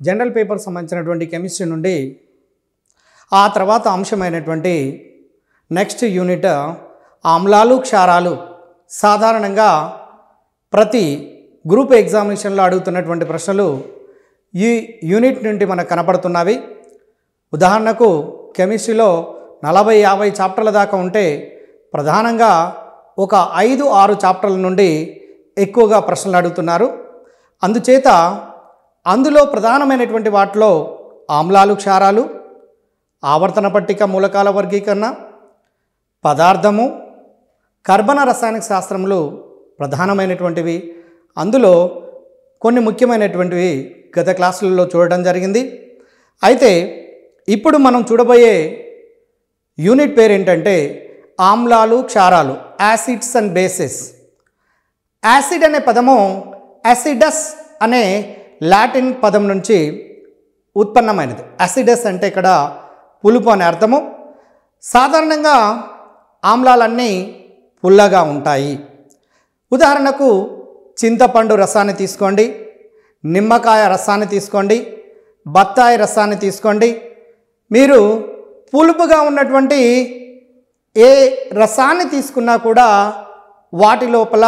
General paper సంబంధించినటువంటి chemistry నుండి ఆ తర్వాత అంశమైనటువంటి నెక్స్ట్ యూనిట్ ఆమ్లాలు క్షారాలు. సాధారణంగా ప్రతి గ్రూప్ ఎగ్జామినేషన్లో అడుగుతున్నటువంటి ప్రశ్నలు ఈ యూనిట్ నుండి మనకు కనపడుతున్నవి. ఉదాహరణకు కెమిస్ట్రీలో 40-50 చాప్టర్ల దాకా ఉంటే ప్రధానంగా ఒక 5-6 చాప్టర్ల నుండి ఎక్కువగా ప్రశ్నలు అడుగుతున్నారు. అందుచేత అందులో ప్రధానమైనటువంటి వాటిలో ఆమ్లాలు క్షారాలు, ఆవర్తన పట్టిక మూలకాల వర్గీకరణ, పదార్థము, కర్బన రసాయనిక శాస్త్రములు ప్రధానమైనటువంటివి. అందులో కొన్ని ముఖ్యమైనటువంటివి గత క్లాసులలో చూడడం జరిగింది. అయితే ఇప్పుడు మనం చూడబోయే యూనిట్ పేరు ఏంటంటే ఆమ్లాలు క్షారాలు, యాసిడ్స్ అండ్ బేసెస్. యాసిడ్ అనే పదము యాసిడస్ అనే లాటిన్ పదం నుంచి ఉత్పన్నమైనది. యాసిడస్ అంటే ఇక్కడ పులుపు అనే అర్థము. సాధారణంగా ఆమ్లాలన్నీ పుల్లగా ఉంటాయి. ఉదాహరణకు చింతపండు రసాన్ని తీసుకోండి, నిమ్మకాయ రసాన్ని తీసుకోండి, బత్తాయి రసాన్ని తీసుకోండి. మీరు పులుపుగా ఉన్నటువంటి ఏ రసాన్ని తీసుకున్నా కూడా వాటి లోపల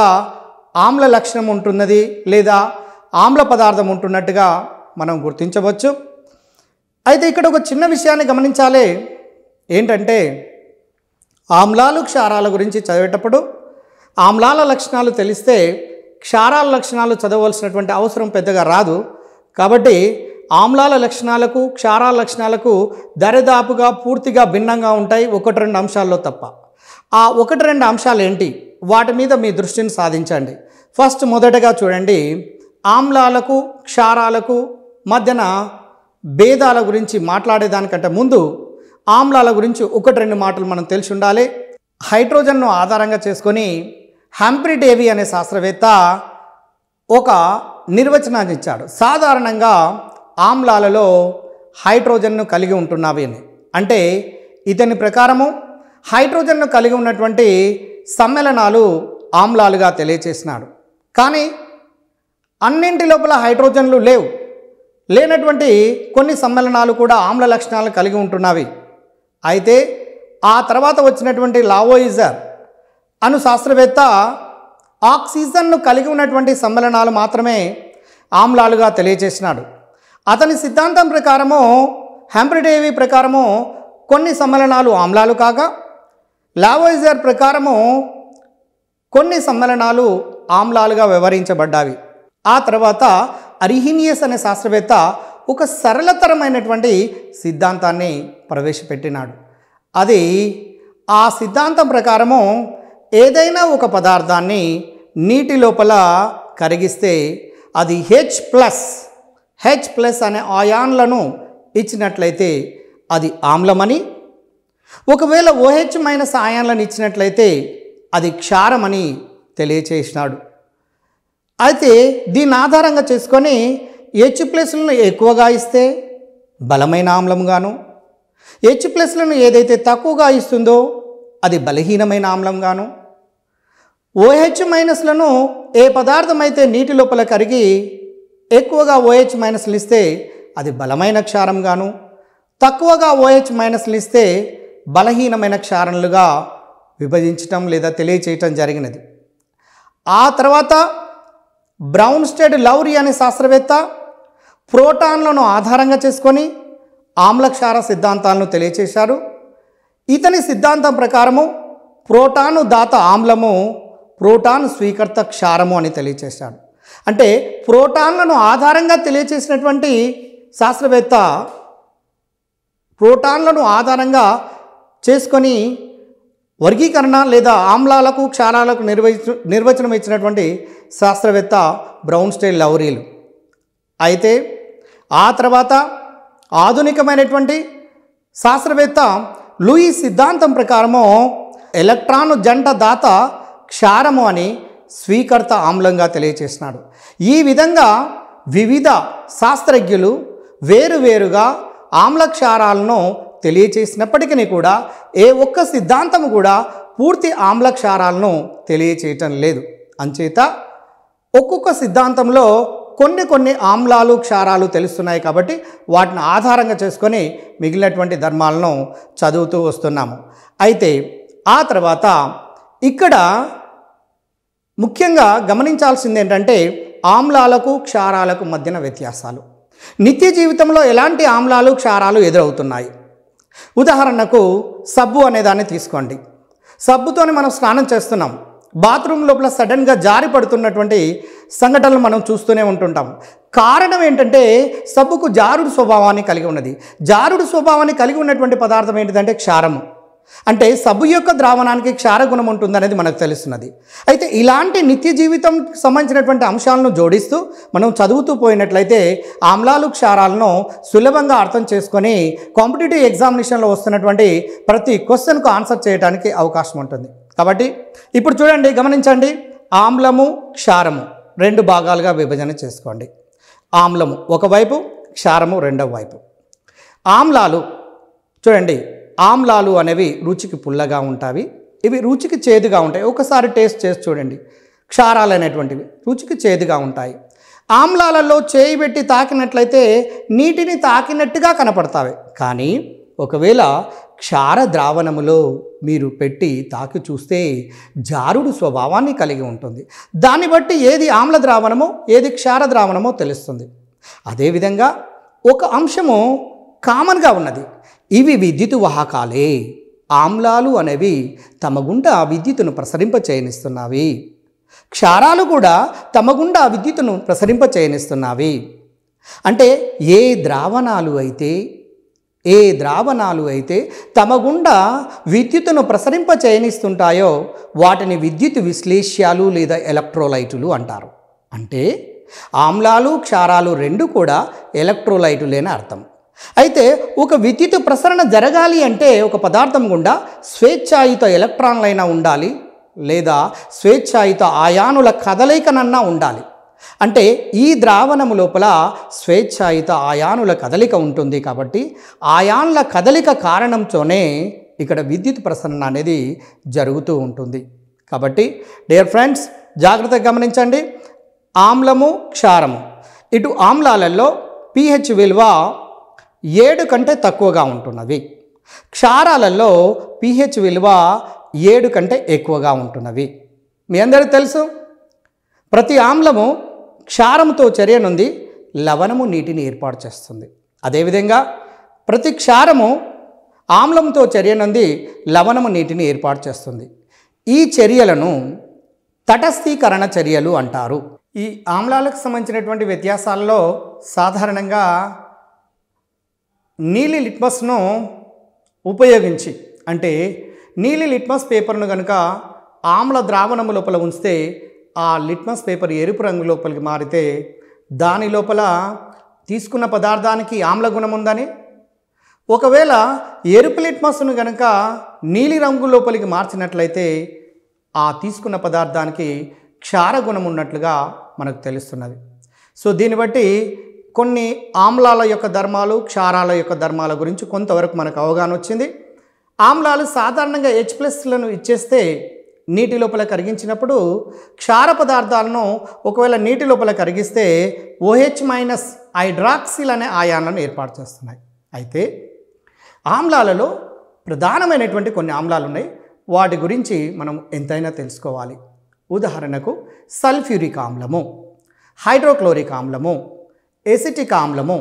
ఆమ్ల లక్షణం ఉంటున్నది లేదా ఆమ్ల పదార్థం ఉంటున్నట్టుగా మనం గుర్తించవచ్చు. అయితే ఇక్కడ ఒక చిన్న విషయాన్ని గమనించాలి. ఏంటంటే ఆమ్లాలు క్షారాల గురించి చదివేటప్పుడు ఆమ్లాల లక్షణాలు తెలిస్తే క్షారాల లక్షణాలు చదవవలసినటువంటి అవసరం పెద్దగా రాదు. కాబట్టి ఆమ్లాల లక్షణాలకు క్షారాల లక్షణాలకు దరిదాపుగా పూర్తిగా భిన్నంగా ఉంటాయి, 1-2 అంశాల్లో తప్ప. ఆ 1-2 అంశాలు ఏంటి, వాటి మీద మీ దృష్టిని సాధించండి. ఫస్ట్ మొదటగా చూడండి, ఆమ్లాలకు క్షారాలకు మధ్యన భేదాల గురించి మాట్లాడేదానికంటే ముందు ఆమ్లాల గురించి 1-2 మాటలు మనం తెలిసి ఉండాలి. హైడ్రోజన్ను ఆధారంగా చేసుకొని హంఫ్రీ డేవి అనే శాస్త్రవేత్త ఒక నిర్వచనాన్ని ఇచ్చాడు. సాధారణంగా ఆమ్లాలలో హైడ్రోజన్ను కలిగి ఉంటున్నవి అని. అంటే ఇతని ప్రకారము హైడ్రోజన్ను కలిగి ఉన్నటువంటి సమ్మేళనాలు ఆమ్లాలుగా తెలియచేసినాడు. కానీ అన్నింటి లోపల హైడ్రోజన్లు లేనటువంటి కొన్ని సమ్మేళనాలు కూడా ఆమ్ల లక్షణాలు కలిగి ఉంటున్నవి. అయితే ఆ తర్వాత వచ్చినటువంటి లావోయిజర్ అను శాస్త్రవేత్త ఆక్సిజన్ను కలిగి ఉన్నటువంటి సమ్మేళనాలు మాత్రమే ఆమ్లాలుగా తెలియచేసినాడు. అతని సిద్ధాంతం ప్రకారము, హంఫ్రీ డేవి ప్రకారము కొన్ని సమ్మేళనాలు ఆమ్లాలు కాగా, లావోయిజర్ ప్రకారము కొన్ని సమ్మేళనాలు ఆమ్లాలుగా వ్యవహరించబడ్డావి. ఆ తర్వాత అరిహీనియస్ అనే శాస్త్రవేత్త ఒక సరళతరమైనటువంటి సిద్ధాంతాన్ని ప్రవేశపెట్టినాడు. అది ఆ సిద్ధాంతం ప్రకారము ఏదైనా ఒక పదార్థాన్ని నీటి లోపల కరిగిస్తే అది H+ అనే ఆయాన్లను ఇచ్చినట్లయితే అది ఆమ్లమని, ఒకవేళ OH- ఆయాన్లను ఇచ్చినట్లయితే అది క్షారమని తెలియచేసినాడు. అయితే దీన్ని ఆధారంగా చేసుకొని H+లను ఎక్కువగా ఇస్తే బలమైన ఆమ్లంగాను, H+లను ఏదైతే తక్కువగా ఇస్తుందో అది బలహీనమైన ఆమ్లంగాను, OH- ఏ పదార్థం అయితే నీటి లోపల కరిగి ఎక్కువగా OH- ఇస్తే అది బలమైన క్షారంగాను, తక్కువగా OH- ఇస్తే బలహీనమైన క్షారములుగా విభజించటం లేదా తెలియచేయటం జరిగినది. ఆ తర్వాత బ్రౌన్స్టెడ్ లౌరీ అనే శాస్త్రవేత్త ప్రోటాన్లను ఆధారంగా చేసుకొని ఆమ్లక్షార సిద్ధాంతాలను తెలియచేశారు. ఇతని సిద్ధాంతం ప్రకారము ప్రోటాను దాత ఆమ్లము, ప్రోటాను స్వీకర్త క్షారము అని తెలియచేశాడు. అంటే ప్రోటాన్లను ఆధారంగా తెలియచేసినటువంటి శాస్త్రవేత్త ప్రోటాన్లను ఆధారంగా చేసుకొని వర్గీకరణ లేదా ఆమ్లాలకు క్షారాలకు నిర్వచనం ఇచ్చినటువంటి శాస్త్రవేత్త బ్రౌన్స్టెడ్ లౌరీలు. అయితే ఆ తర్వాత ఆధునికమైనటువంటి శాస్త్రవేత్త లూయిస్ సిద్ధాంతం ప్రకారము ఎలక్ట్రాను జంట దాత క్షారము అని స్వీకర్త ఆమ్లంగా తెలియచేసినాడు. ఈ విధంగా వివిధ శాస్త్రజ్ఞులు వేరువేరుగా ఆమ్లక్షారాలను తెలియచేసినప్పటికీ కూడా ఏ ఒక్క సిద్ధాంతము కూడా పూర్తి ఆమ్లక్షారాలను తెలియచేయటం లేదు. అంచేత ఒక్కొక్క సిద్ధాంతంలో కొన్ని ఆమ్లాలు క్షారాలు తెలుస్తున్నాయి కాబట్టి వాటిని ఆధారంగా చేసుకొని మిగిలినటువంటి ధర్మాలను చదువుతూ వస్తున్నాము. అయితే ఆ తర్వాత ఇక్కడ ముఖ్యంగా గమనించాల్సింది ఏంటంటే ఆమ్లాలకు క్షారాలకు మధ్యన వ్యత్యాసాలు. నిత్య జీవితంలో ఎలాంటి ఆమ్లాలు క్షారాలు ఎదురవుతున్నాయి? ఉదాహరణకు సబ్బు అనే దాన్ని తీసుకోండి. సబ్బుతోని మనం స్నానం చేస్తున్నాం, బాత్రూమ్ లోపల సడన్గా జారి పడుతున్నటువంటి సంఘటనలు మనం చూస్తూనే ఉంటుంటాం. కారణం ఏంటంటే సబ్బుకు జారుడు స్వభావాన్ని కలిగి ఉన్నది. జారుడు స్వభావాన్ని కలిగి ఉన్నటువంటి పదార్థం ఏంటిదంటే క్షారము. అంటే సబ్బు యొక్క ద్రావణానికి క్షార గుణం ఉంటుందనేది మనకు తెలుస్తున్నది. అయితే ఇలాంటి నిత్య జీవితం సంబంధించినటువంటి అంశాలను జోడిస్తూ మనం చదువుతూ పోయినట్లయితే ఆమ్లాలు క్షారాలను సులభంగా అర్థం చేసుకొని కాంపిటేటివ్ ఎగ్జామినేషన్లో వస్తున్నటువంటి ప్రతి క్వశ్చన్కు ఆన్సర్ చేయడానికి అవకాశం ఉంటుంది. కాబట్టి ఇప్పుడు చూడండి, గమనించండి. ఆమ్లము క్షారము రెండు భాగాలుగా విభజన చేసుకోండి. ఆమ్లము ఒకవైపు, క్షారము రెండవ వైపు. ఆమ్లాలు చూడండి, ఆమ్లాలు అనేవి రుచికి పుల్లగా ఉంటాయి, ఇవి రుచికి చేదుగా ఉంటాయి. ఒకసారి టేస్ట్ చేసి చూడండి. క్షారాలు అనేటువంటివి రుచికి చేదుగా ఉంటాయి. ఆమ్లాలలో చేయి పెట్టి తాకినట్లయితే నీటిని తాకినట్టుగా కనపడతాయి, కానీ ఒకవేళ క్షార ద్రావణములో మీరు పెట్టి తాకి చూస్తే జారుడు స్వభావాన్ని కలిగి ఉంటుంది. దాన్ని బట్టి ఏది ఆమ్ల ద్రావణమో ఏది క్షార ద్రావణమో తెలుస్తుంది. అదేవిధంగా ఒక అంశము కామన్గా ఉన్నది, ఇవి విద్యుత్ వాహకాలే. ఆమ్లాలు అనేవి తమ గుండా విద్యుత్తును ప్రసరింప చేయనిస్తున్నవి, క్షారాలు కూడా తమ గుండా విద్యుత్తును ప్రసరింప చేయనిస్తున్నవి. అంటే ఏ ద్రావణాలు అయితే తమ గుండా విద్యుత్తును ప్రసరింప చేయనిస్తుంటాయో వాటిని విద్యుత్ విశ్లేష్యాలు లేదా ఎలక్ట్రోలైటులు అంటారు. అంటే ఆమ్లాలు క్షారాలు రెండు కూడా ఎలక్ట్రోలైటులేని అర్థం. అయితే ఒక విద్యుత్ ప్రసరణ జరగాలి అంటే ఒక పదార్థం గుండా స్వేచ్ఛాయుత ఎలక్ట్రాన్లైనా ఉండాలి, లేదా స్వేచ్ఛాయుత ఆయానుల కదలికనన్నా ఉండాలి. అంటే ఈ ద్రావణము లోపల స్వేచ్ఛాయుత ఆయానుల కదలిక ఉంటుంది. కాబట్టి ఆయాన్ల కదలిక కారణంతోనే ఇక్కడ విద్యుత్ ప్రసరణ అనేది జరుగుతూ ఉంటుంది. కాబట్టి డియర్ ఫ్రెండ్స్, జాగ్రత్తగా గమనించండి. ఆమ్లము క్షారము, ఇటు ఆమ్లాలలో pH విలువ 7 కంటే తక్కువగా ఉంటున్నవి, క్షారాలలో pH విలువ 7 కంటే ఎక్కువగా ఉంటున్నవి. మీ అందరికీ తెలుసు, ప్రతి ఆమ్లము క్షారముతో చర్య నుండి లవణము నీటిని ఏర్పాటు చేస్తుంది. అదేవిధంగా ప్రతి క్షారము ఆమ్లంతో చర్య నుండి లవణము నీటిని ఏర్పాటు చేస్తుంది. ఈ చర్యలను తటస్థీకరణ చర్యలు అంటారు. ఈ ఆమ్లాలకు సంబంధించినటువంటి వ్యత్యాసాల్లో సాధారణంగా నీలి లిట్మస్ను ఉపయోగించి, అంటే నీలి లిట్మస్ పేపర్ను కనుక ఆమ్ల ద్రావణము లోపల ఉంచితే ఆ లిట్మస్ పేపర్ ఎరుపు రంగు లోపలికి మారితే దాని లోపల తీసుకున్న పదార్థానికి ఆమ్ల గుణం ఉందని, ఒకవేళ ఎరుపు లిట్మస్ను కనుక నీలి రంగు లోపలికి మార్చినట్లయితే ఆ తీసుకున్న పదార్థానికి క్షార గుణం ఉన్నట్లుగా మనకు తెలుస్తున్నది. సో దీన్ని బట్టి కొన్ని ఆమ్లాల యొక్క ధర్మాలు, క్షారాల యొక్క ధర్మాల గురించి కొంతవరకు మనకు అవగాహన వచ్చింది. ఆమ్లాలు సాధారణంగా H+లను ఇచ్చేస్తే నీటి లోపల కరిగించినప్పుడు, క్షార పదార్థాలను ఒకవేళ నీటి లోపల కరిగిస్తే OH- హైడ్రాక్సిల్ అనే ఆయాన్లను ఏర్పాటు చేస్తున్నాయి. అయితే ఆమ్లాలలో ప్రధానమైనటువంటి కొన్ని ఆమ్లాలు ఉన్నాయి, వాటి గురించి మనం ఎంతైనా తెలుసుకోవాలి. ఉదాహరణకు సల్ఫ్యూరిక్ ఆమ్లము, హైడ్రోక్లోరిక్ ఆమ్లము, ఎసిటిక్ ఆమ్లము,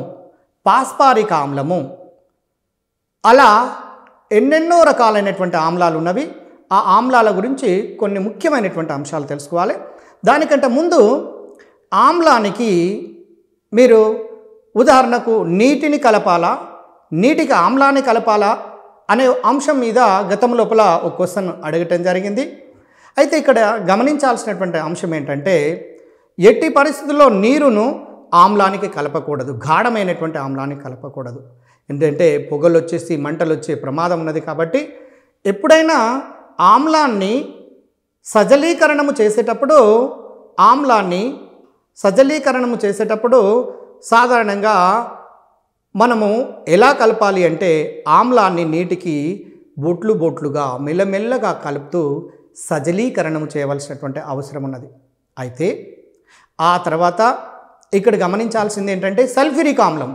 పాస్పారిక్ ఆమ్లము, అలా ఎన్నెన్నో రకాలైనటువంటి ఆమ్లాలు ఉన్నవి. ఆ ఆమ్లాల గురించి కొన్ని ముఖ్యమైనటువంటి అంశాలు తెలుసుకోవాలి. దానికంటే ముందు ఆమ్లానికి మీరు ఉదాహరణకు నీటిని కలపాలా, నీటికి ఆమ్లాన్ని కలపాలా అనే అంశం మీద గతం లోపల ఒక క్వశ్చన్ అడగటం జరిగింది. అయితే ఇక్కడ గమనించాల్సినటువంటి అంశం ఏంటంటే, ఎట్టి పరిస్థితుల్లో నీరును ఆమ్లానికి కలపకూడదు, గాఢమైనటువంటి ఆమ్లానికి కలపకూడదు. ఎందుకంటే పొగలు వచ్చేసి మంటలు వచ్చే ప్రమాదం ఉన్నది. కాబట్టి ఎప్పుడైనా ఆమ్లాన్ని సజలీకరణము చేసేటప్పుడు సాధారణంగా మనము ఎలా కలపాలి అంటే ఆమ్లాన్ని నీటికి బొట్లుగా మెల్లమెల్లగా కలుపుతూ సజలీకరణము చేయవలసినటువంటి అవసరం ఉన్నది. అయితే ఆ తర్వాత ఇక్కడ గమనించాల్సింది ఏంటంటే సల్ఫ్యూరిక్ ఆమ్లం,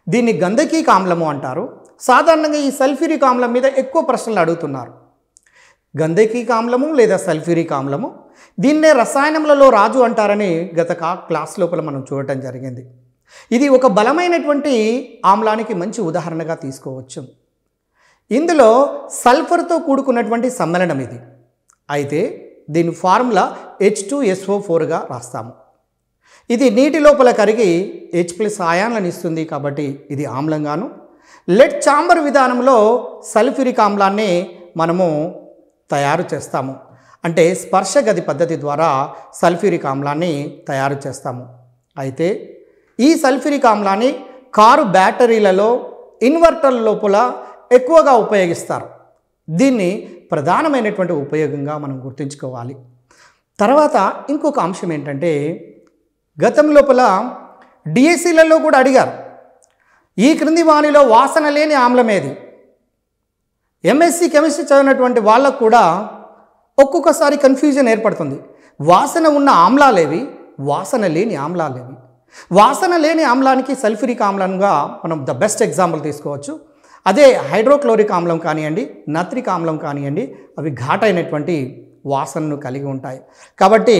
దీన్ని గంధకీక ఆమ్లము అంటారు. సాధారణంగా ఈ సల్ఫ్యూరిక్ ఆమ్లం మీద ఎక్కువ ప్రశ్నలు అడుగుతున్నారు. గంధకీక ఆమ్లము లేదా సల్ఫ్యూరిక్ ఆమ్లము, దీన్నే రసాయనములలో రాజు అంటారని గత క్లాస్ లోపల మనం చూడటం జరిగింది. ఇది ఒక బలమైనటువంటి ఆమ్లానికి మంచి ఉదాహరణగా తీసుకోవచ్చు. ఇందులో సల్ఫర్తో కూడుకున్నటువంటి సమ్మేళనం ఇది. అయితే దీని ఫార్ములా H2SO4గా రాస్తాము. ఇది నీటి లోపల కరిగి H+ ఆయాన్లను ఇస్తుంది కాబట్టి ఇది ఆమ్లంగాను, లెడ్ చాంబర్ విధానంలో సల్ఫ్యూరిక్ ఆమ్లాన్ని మనము తయారు చేస్తాము. అంటే స్పర్శ గది పద్ధతి ద్వారా సల్ఫ్యూరిక్ ఆమ్లాన్ని తయారు చేస్తాము. అయితే ఈ సల్ఫ్యూరిక్ ఆమ్లాన్ని కారు బ్యాటరీలలో, ఇన్వర్టర్ల లోపల ఎక్కువగా ఉపయోగిస్తారు. దీన్ని ప్రధానమైనటువంటి ఉపయోగంగా మనం గుర్తుంచుకోవాలి. తర్వాత ఇంకొక అంశం ఏంటంటే, గతం లోపల డిఎస్సీలలో కూడా అడిగారు, ఈ క్రింది వానిలో వాసన లేని ఆమ్లం ఏది? ఎంఎస్సి కెమిస్ట్రీ చదివినటువంటి వాళ్ళకు కూడా ఒక్కొక్కసారి కన్ఫ్యూజన్ ఏర్పడుతుంది. వాసన ఉన్న ఆమ్లాలేవి, వాసన లేని ఆమ్లాలేవి? వాసన లేని ఆమ్లానికి సల్ఫ్యూరిక్ ఆమ్లంగా మనం ద బెస్ట్ ఎగ్జాంపుల్ తీసుకోవచ్చు. అదే హైడ్రోక్లోరిక్ ఆమ్లం కానివ్వండి, నత్రిక్ ఆమ్లం కానివ్వండి, అవి ఘాటైనటువంటి వాసనను కలిగి ఉంటాయి. కాబట్టి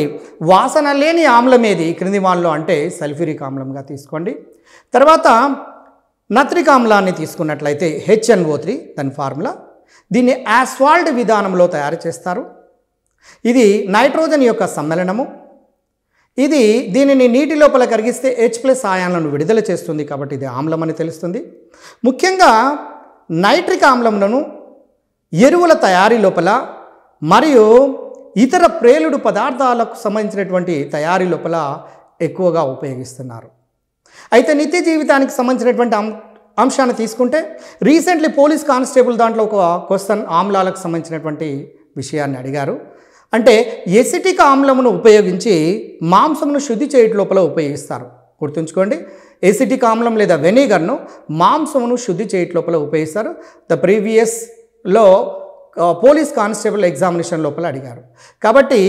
వాసన లేని ఆమ్లం ఏది క్రింది వానిలో అంటే సల్ఫ్యూరిక్ ఆమ్లంగా తీసుకోండి. తర్వాత నత్రిక్ ఆమ్లాన్ని తీసుకున్నట్లయితే HNO3 దాని ఫార్ములా. దీన్ని యాస్ఫాల్ట్ విధానంలో తయారు చేస్తారు. ఇది నైట్రోజన్ యొక్క సమ్మేళనము. దీనిని నీటి లోపల కరిగిస్తే H+ ఆయాన్లను విడుదల చేస్తుంది కాబట్టి ఇది ఆమ్లం అని తెలుస్తుంది. ముఖ్యంగా నైట్రిక్ ఆమ్లంను ఎరువుల తయారీ లోపల మరియు ఇతర ప్రేలుడు పదార్థాలకు సంబంధించినటువంటి తయారీ లోపల ఎక్కువగా ఉపయోగిస్తున్నారు. అయితే నిత్య జీవితానికి సంబంధించినటువంటి అంశాన్ని తీసుకుంటే రీసెంట్లీ పోలీస్ కానిస్టేబుల్ దాంట్లో ఒక క్వశ్చన్ ఆమ్లాలకు సంబంధించినటువంటి విషయాన్ని అడిగారు. అంటే ఎసిటిక్ ఆమ్లమును ఉపయోగించి మాంసమును శుద్ధి చేయడం లోపల ఉపయోగిస్తారు. గుర్తుంచుకోండి, ఎసిటిక్ ఆమ్లం లేదా వెనిగర్ను మాంసమును శుద్ధి చేయడం లోపల ఉపయోగిస్తారు. ద ప్రీవియస్లో పోలీస్ కానిస్టేబుల్ ఎగ్జామినేషన్ లోపల అడిగారు. కాబట్టి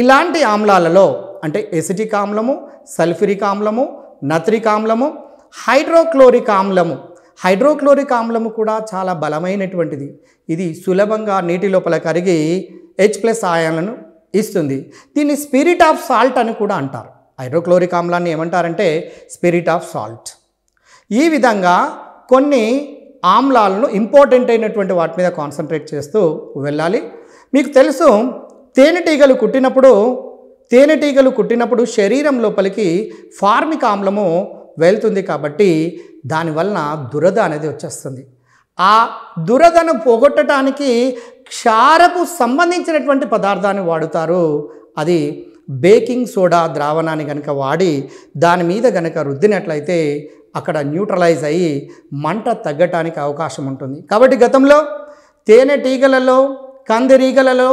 ఇలాంటి ఆమ్లాలలో అంటే ఎసిటిక్ ఆమ్లము, సల్ఫ్యూరిక్ ఆమ్లము, నత్రిక్ ఆమ్లము, హైడ్రోక్లోరిక్ ఆమ్లము కూడా చాలా బలమైనటువంటిది. ఇది సులభంగా నీటి లోపల కరిగి H+ ఆయాన్లను ఇస్తుంది. దీన్ని స్పిరిట్ ఆఫ్ సాల్ట్ అని కూడా అంటారు. హైడ్రోక్లోరిక్ ఆమ్లాన్ని ఏమంటారంటే స్పిరిట్ ఆఫ్ సాల్ట్. ఈ విధంగా కొన్ని ఆమ్లాలను ఇంపార్టెంట్ అయినటువంటి వాటి మీద కాన్సన్ట్రేట్ చేస్తూ వెళ్ళాలి. మీకు తెలుసు, తేనెటీగలు కుట్టినప్పుడు శరీరం లోపలికి ఫార్మిక్ ఆమ్లము వెళ్తుంది కాబట్టి దానివలన దురద అనేది వచ్చేస్తుంది. ఆ దురదను పోగొట్టడానికి క్షారపు సంబంధించినటువంటి పదార్థాన్ని వాడుతారు. అది బేకింగ్ సోడా ద్రావణాన్ని కనుక వాడి దాని మీద కనుక రుద్దినట్లయితే అక్కడ న్యూట్రలైజ్ అయ్యి మంట తగ్గటానికి అవకాశం ఉంటుంది. కాబట్టి గతంలో తేనెటీగలలో, కందిరీగలలో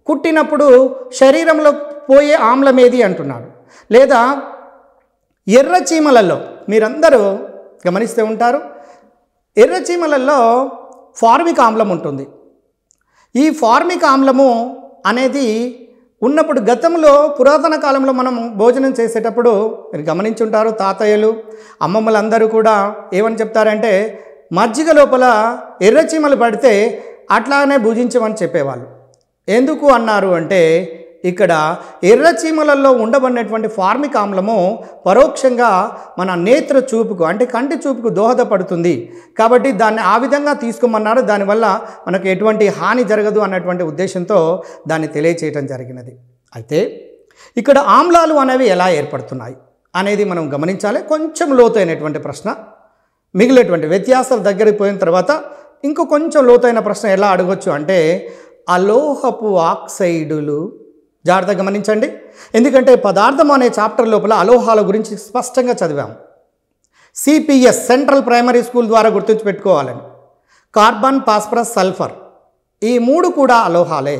కుట్టినప్పుడు శరీరంలో పోయే ఆమ్లం ఏది అంటున్నాడు. లేదా ఎర్రచీమలలో మీరందరూ గమనిస్తూ ఉంటారు, ఎర్రచీమలలో ఫార్మిక్ ఆమ్లం ఉంటుంది. ఈ ఫార్మిక్ ఆమ్లము అనేది ఉన్నప్పుడు గతంలో పురాతన కాలంలో మనం భోజనం చేసేటప్పుడు మీరు గమనించుంటారు, తాతయ్యలు అమ్మమ్మలు అందరూ కూడా ఏమని చెప్తారంటే మజ్జిగ లోపల ఎర్రచీమలు పడితే అట్లానే భుజించమని చెప్పేవాళ్ళు. ఎందుకు అన్నారు అంటే ఇక్కడ ఎర్రచీమలలో ఉండబడినటువంటి ఫార్మిక్ ఆమ్లము పరోక్షంగా మన నేత్ర చూపుకు అంటే కంటి చూపుకు దోహదపడుతుంది కాబట్టి దాన్ని ఆ విధంగా తీసుకోమన్నారు. దానివల్ల మనకు ఎటువంటి హాని జరగదు అన్నటువంటి ఉద్దేశంతో దాన్ని తెలియచేయటం జరిగినది. అయితే ఇక్కడ ఆమ్లాలు అనేవి ఎలా ఏర్పడుతున్నాయి అనేది మనం గమనించాలి. కొంచెం లోతైనటువంటి ప్రశ్న, మిగిలినటువంటి వ్యత్యాసాల దగ్గరికి పోయిన తర్వాత ఇంకో కొంచెం లోతైన ప్రశ్న ఎలా అడగొచ్చు అంటే అలోహపు ఆక్సైడులు. జాగ్రత్తగా గమనించండి, ఎందుకంటే పదార్థం అనే చాప్టర్ లోపల అలోహాల గురించి స్పష్టంగా చదివాము. CPS సెంట్రల్ ప్రైమరీ స్కూల్ ద్వారా గుర్తుంచిపెట్టుకోవాలని. కార్బన్, ఫాస్ఫరస్, సల్ఫర్ ఈ మూడు కూడా అలోహాలే.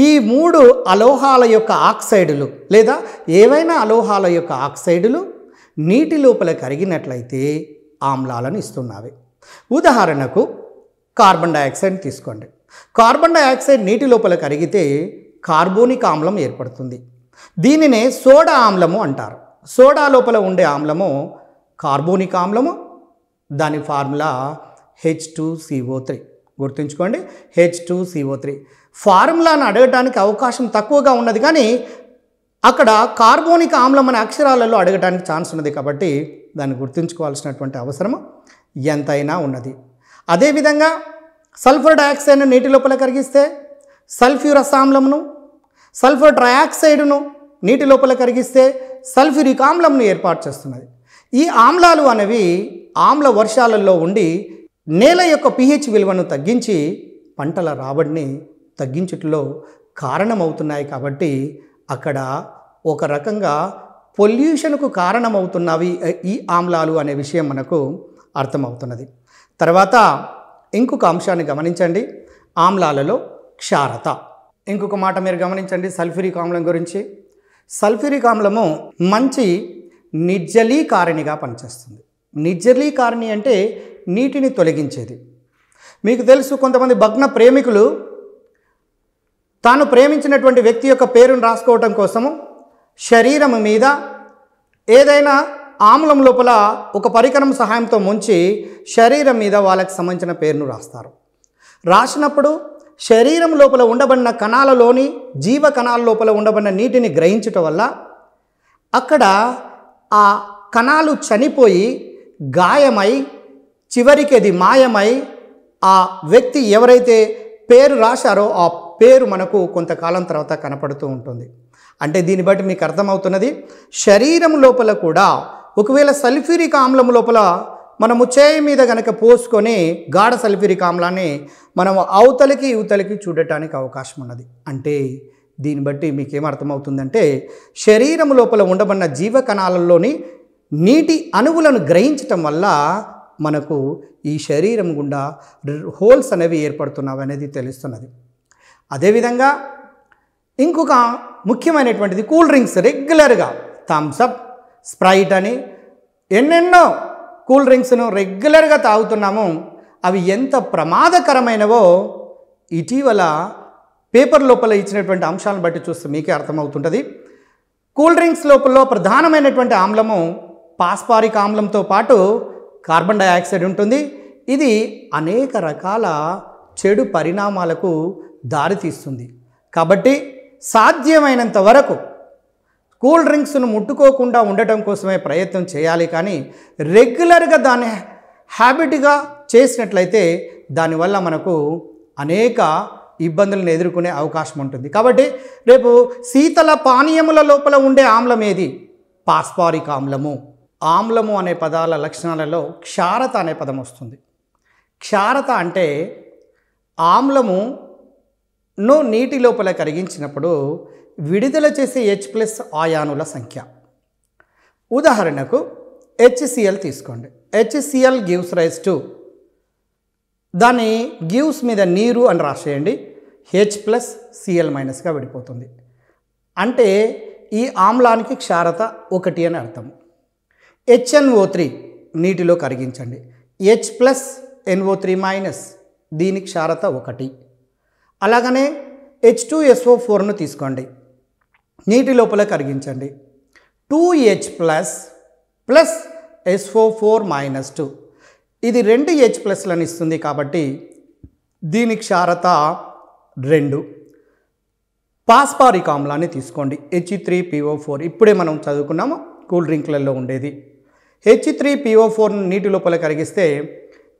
ఈ మూడు అలోహాల యొక్క ఆక్సైడులు లేదా ఏవైనా అలోహాల యొక్క ఆక్సైడులు నీటి లోపల కరిగినట్లయితే ఆమ్లాలను ఇస్తున్నవి. ఉదాహరణకు కార్బన్ డైఆక్సైడ్ తీసుకోండి. కార్బన్ డైఆక్సైడ్ నీటి లోపల కరిగితే కార్బోనిక్ ఆమ్లం ఏర్పడుతుంది. దీనినే సోడా ఆమ్లము అంటారు. సోడా లోపల ఉండే ఆమ్లము కార్బోనిక్ ఆమ్లము, దాని ఫార్ములా H2CO3. గుర్తుంచుకోండి, H2CO3. ఫార్ములాను అడగడానికి అవకాశం తక్కువగా ఉన్నది, కానీ అక్కడ కార్బోనిక్ ఆమ్లం అనే అక్షరాలలో అడగడానికి ఛాన్స్ ఉన్నది, కాబట్టి దాన్ని గుర్తుంచుకోవాల్సినటువంటి అవసరం ఎంతైనా ఉన్నది. అదేవిధంగా సల్ఫర్ డయాక్సైడ్ను నీటి లోపల కరిగిస్తే సల్ఫ్యూరస్ ఆమ్లంను, సల్ఫర్ ట్రయాక్సైడ్ను నీటి లోపల కరిగిస్తే సల్ఫ్యూరిక్ ఆమ్లంను ఏర్పాటు చేస్తున్నది. ఈ ఆమ్లాలు అనేవి ఆమ్ల వర్షాలలో ఉండి నేల యొక్క pH విలువను తగ్గించి పంటల రాబడిని తగ్గించుటలో కారణమవుతున్నాయి. కాబట్టి అక్కడ ఒక రకంగా పొల్యూషన్కు కారణమవుతున్నవి ఈ ఆమ్లాలు అనే విషయం మనకు అర్థమవుతున్నది. తర్వాత ఇంకొక అంశాన్ని గమనించండి, ఆమ్లాలలో క్షారత. ఇంకొక మాట మీరు గమనించండి సల్ఫ్యూరిక్ ఆమ్లం గురించి. సల్ఫ్యూరిక్ ఆమ్లము మంచి నిర్జలీకారిణిగా పనిచేస్తుంది. నిర్జలీకారిణి అంటే నీటిని తొలగించేది. మీకు తెలుసు, కొంతమంది భగ్న ప్రేమికులు తాను ప్రేమించినటువంటి వ్యక్తి యొక్క పేరును రాసుకోవటం కోసము శరీరం మీద ఏదైనా ఆమ్లం లోపల ఒక పరికరం సహాయంతో ముంచి శరీరం మీద వాళ్ళకి సంబంధించిన పేరును రాస్తారు. రాసినప్పుడు శరీరం లోపల ఉండబడిన కణాలలోని జీవ కణాల లోపల ఉండబడిన నీటిని గ్రహించటం వల్ల అక్కడ ఆ కణాలు చనిపోయి గాయమై చివరికి అది మాయమై ఆ వ్యక్తి ఎవరైతే పేరు రాశారో ఆ పేరు మనకు కొంతకాలం తర్వాత కనపడుతూ ఉంటుంది. అంటే దీన్ని బట్టి మీకు అర్థమవుతున్నది, శరీరం లోపల కూడా ఒకవేళ సల్ఫ్యూరిక్ ఆమ్లం లోపల మనము చేయి మీద కనుక పోసుకొని గాఢ సల్ఫ్యూరిక్ ఆమ్లాన్ని మనం అవతలికి ఇవతలికి చూడటానికి అవకాశం ఉన్నది. అంటే దీన్ని బట్టి మీకు ఏమర్థమవుతుందంటే శరీరం లోపల ఉండబడిన జీవ కణాలలోని నీటి అణువులను గ్రహించటం వల్ల మనకు ఈ శరీరం గుండా హోల్స్ అనేవి ఏర్పడుతున్నవి అనేది తెలుస్తున్నది. అదేవిధంగా ఇంకొక ముఖ్యమైనటువంటిది కూల్ డ్రింక్స్. రెగ్యులర్గా థమ్సప్, స్ప్రైట్ అని ఎన్నెన్నో కూల్ డ్రింక్స్ను రెగ్యులర్గా తాగుతున్నాము. అవి ఎంత ప్రమాదకరమైనవో ఇటీవల పేపర్ లోపల ఇచ్చినటువంటి అంశాలను బట్టి చూస్తే మీకే అర్థమవుతుంటుంది. కూల్ డ్రింక్స్ లోపల ప్రధానమైనటువంటి ఆమ్లము పాస్పారిక్ ఆమ్లంతో పాటు కార్బన్ డయాక్సైడ్ ఉంటుంది. ఇది అనేక రకాల చెడు పరిణామాలకు దారితీస్తుంది. కాబట్టి సాధ్యమైనంత వరకు కూల్ డ్రింక్స్ను ముట్టుకోకుండా ఉండటం కోసమే ప్రయత్నం చేయాలి, కానీ రెగ్యులర్గా దాన్ని హ్యాబిట్గా చేసినట్లయితే దానివల్ల మనకు అనేక ఇబ్బందులను ఎదుర్కొనే అవకాశం ఉంటుంది. కాబట్టి రేపు శీతల పానీయముల లోపల ఉండే ఆమ్లం ఏది? పాస్పారిక్ ఆమ్లము. ఆమ్లము అనే పదాల లక్షణాలలో క్షారత అనే పదం వస్తుంది. క్షారత అంటే ఆమ్లమును నీటి లోపల కరిగించినప్పుడు విడుదల చేసే H+ ఆయానుల సంఖ్య. ఉదాహరణకు HCl తీసుకోండి. HCl గివ్స్ రైజ్ టు, దాన్ని గివ్స్ మీద నీరు అని రాసేయండి, H+Cl- విడిపోతుంది. అంటే ఈ ఆమ్లానికి క్షారత 1 అని అర్థం. HNO3 నీటిలో కరిగించండి, H+NO3- దీని క్షారత 1. అలాగనే H2SO4ను తీసుకోండి, నీటి లోపల కరిగించండి, 2H++SO4-2, ఇది 2 H+లను ఇస్తుంది. కాబట్టి దీని క్షారత 2. పాస్పారిక్ ఆమ్లాన్ని తీసుకోండి, H3PO4, ఇప్పుడే మనం చదువుకున్నాము కూల్ డ్రింక్లలో ఉండేది. H3PO4ను నీటి లోపల కరిగిస్తే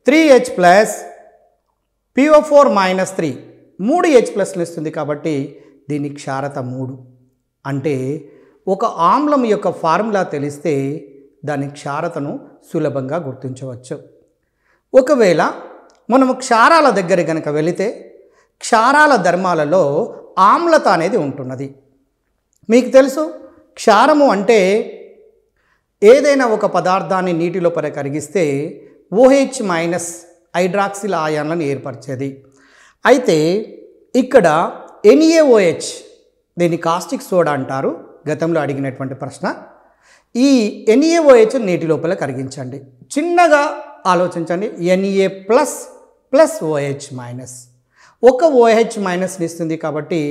3H+PO4-3, 3 H+లు ఇస్తుంది. కాబట్టి దీని క్షారత 3. అంటే ఒక ఆమ్లం యొక్క ఫార్ములా తెలిస్తే దాని క్షారతను సులభంగా గుర్తించవచ్చు. ఒకవేళ మనము క్షారాల దగ్గర కనుక వెళితే క్షారాల ధర్మాలలో ఆమ్లత అనేది ఉంటున్నది. మీకు తెలుసు, క్షారము అంటే ఏదైనా ఒక పదార్థాన్ని నీటి లోపల కరిగిస్తే OH- హైడ్రాక్సిల్ ఆయాన్లను ఏర్పరిచేది. అయితే ఇక్కడ NaOH, దీన్ని కాస్టిక్ సోడా అంటారు, గతంలో అడిగినటువంటి ప్రశ్న. ఈ NaOH నీటి లోపల కరిగించండి. చిన్నగా ఆలోచించండి, Na++OH-, ఒక OH- ఇస్తుంది. కాబట్టి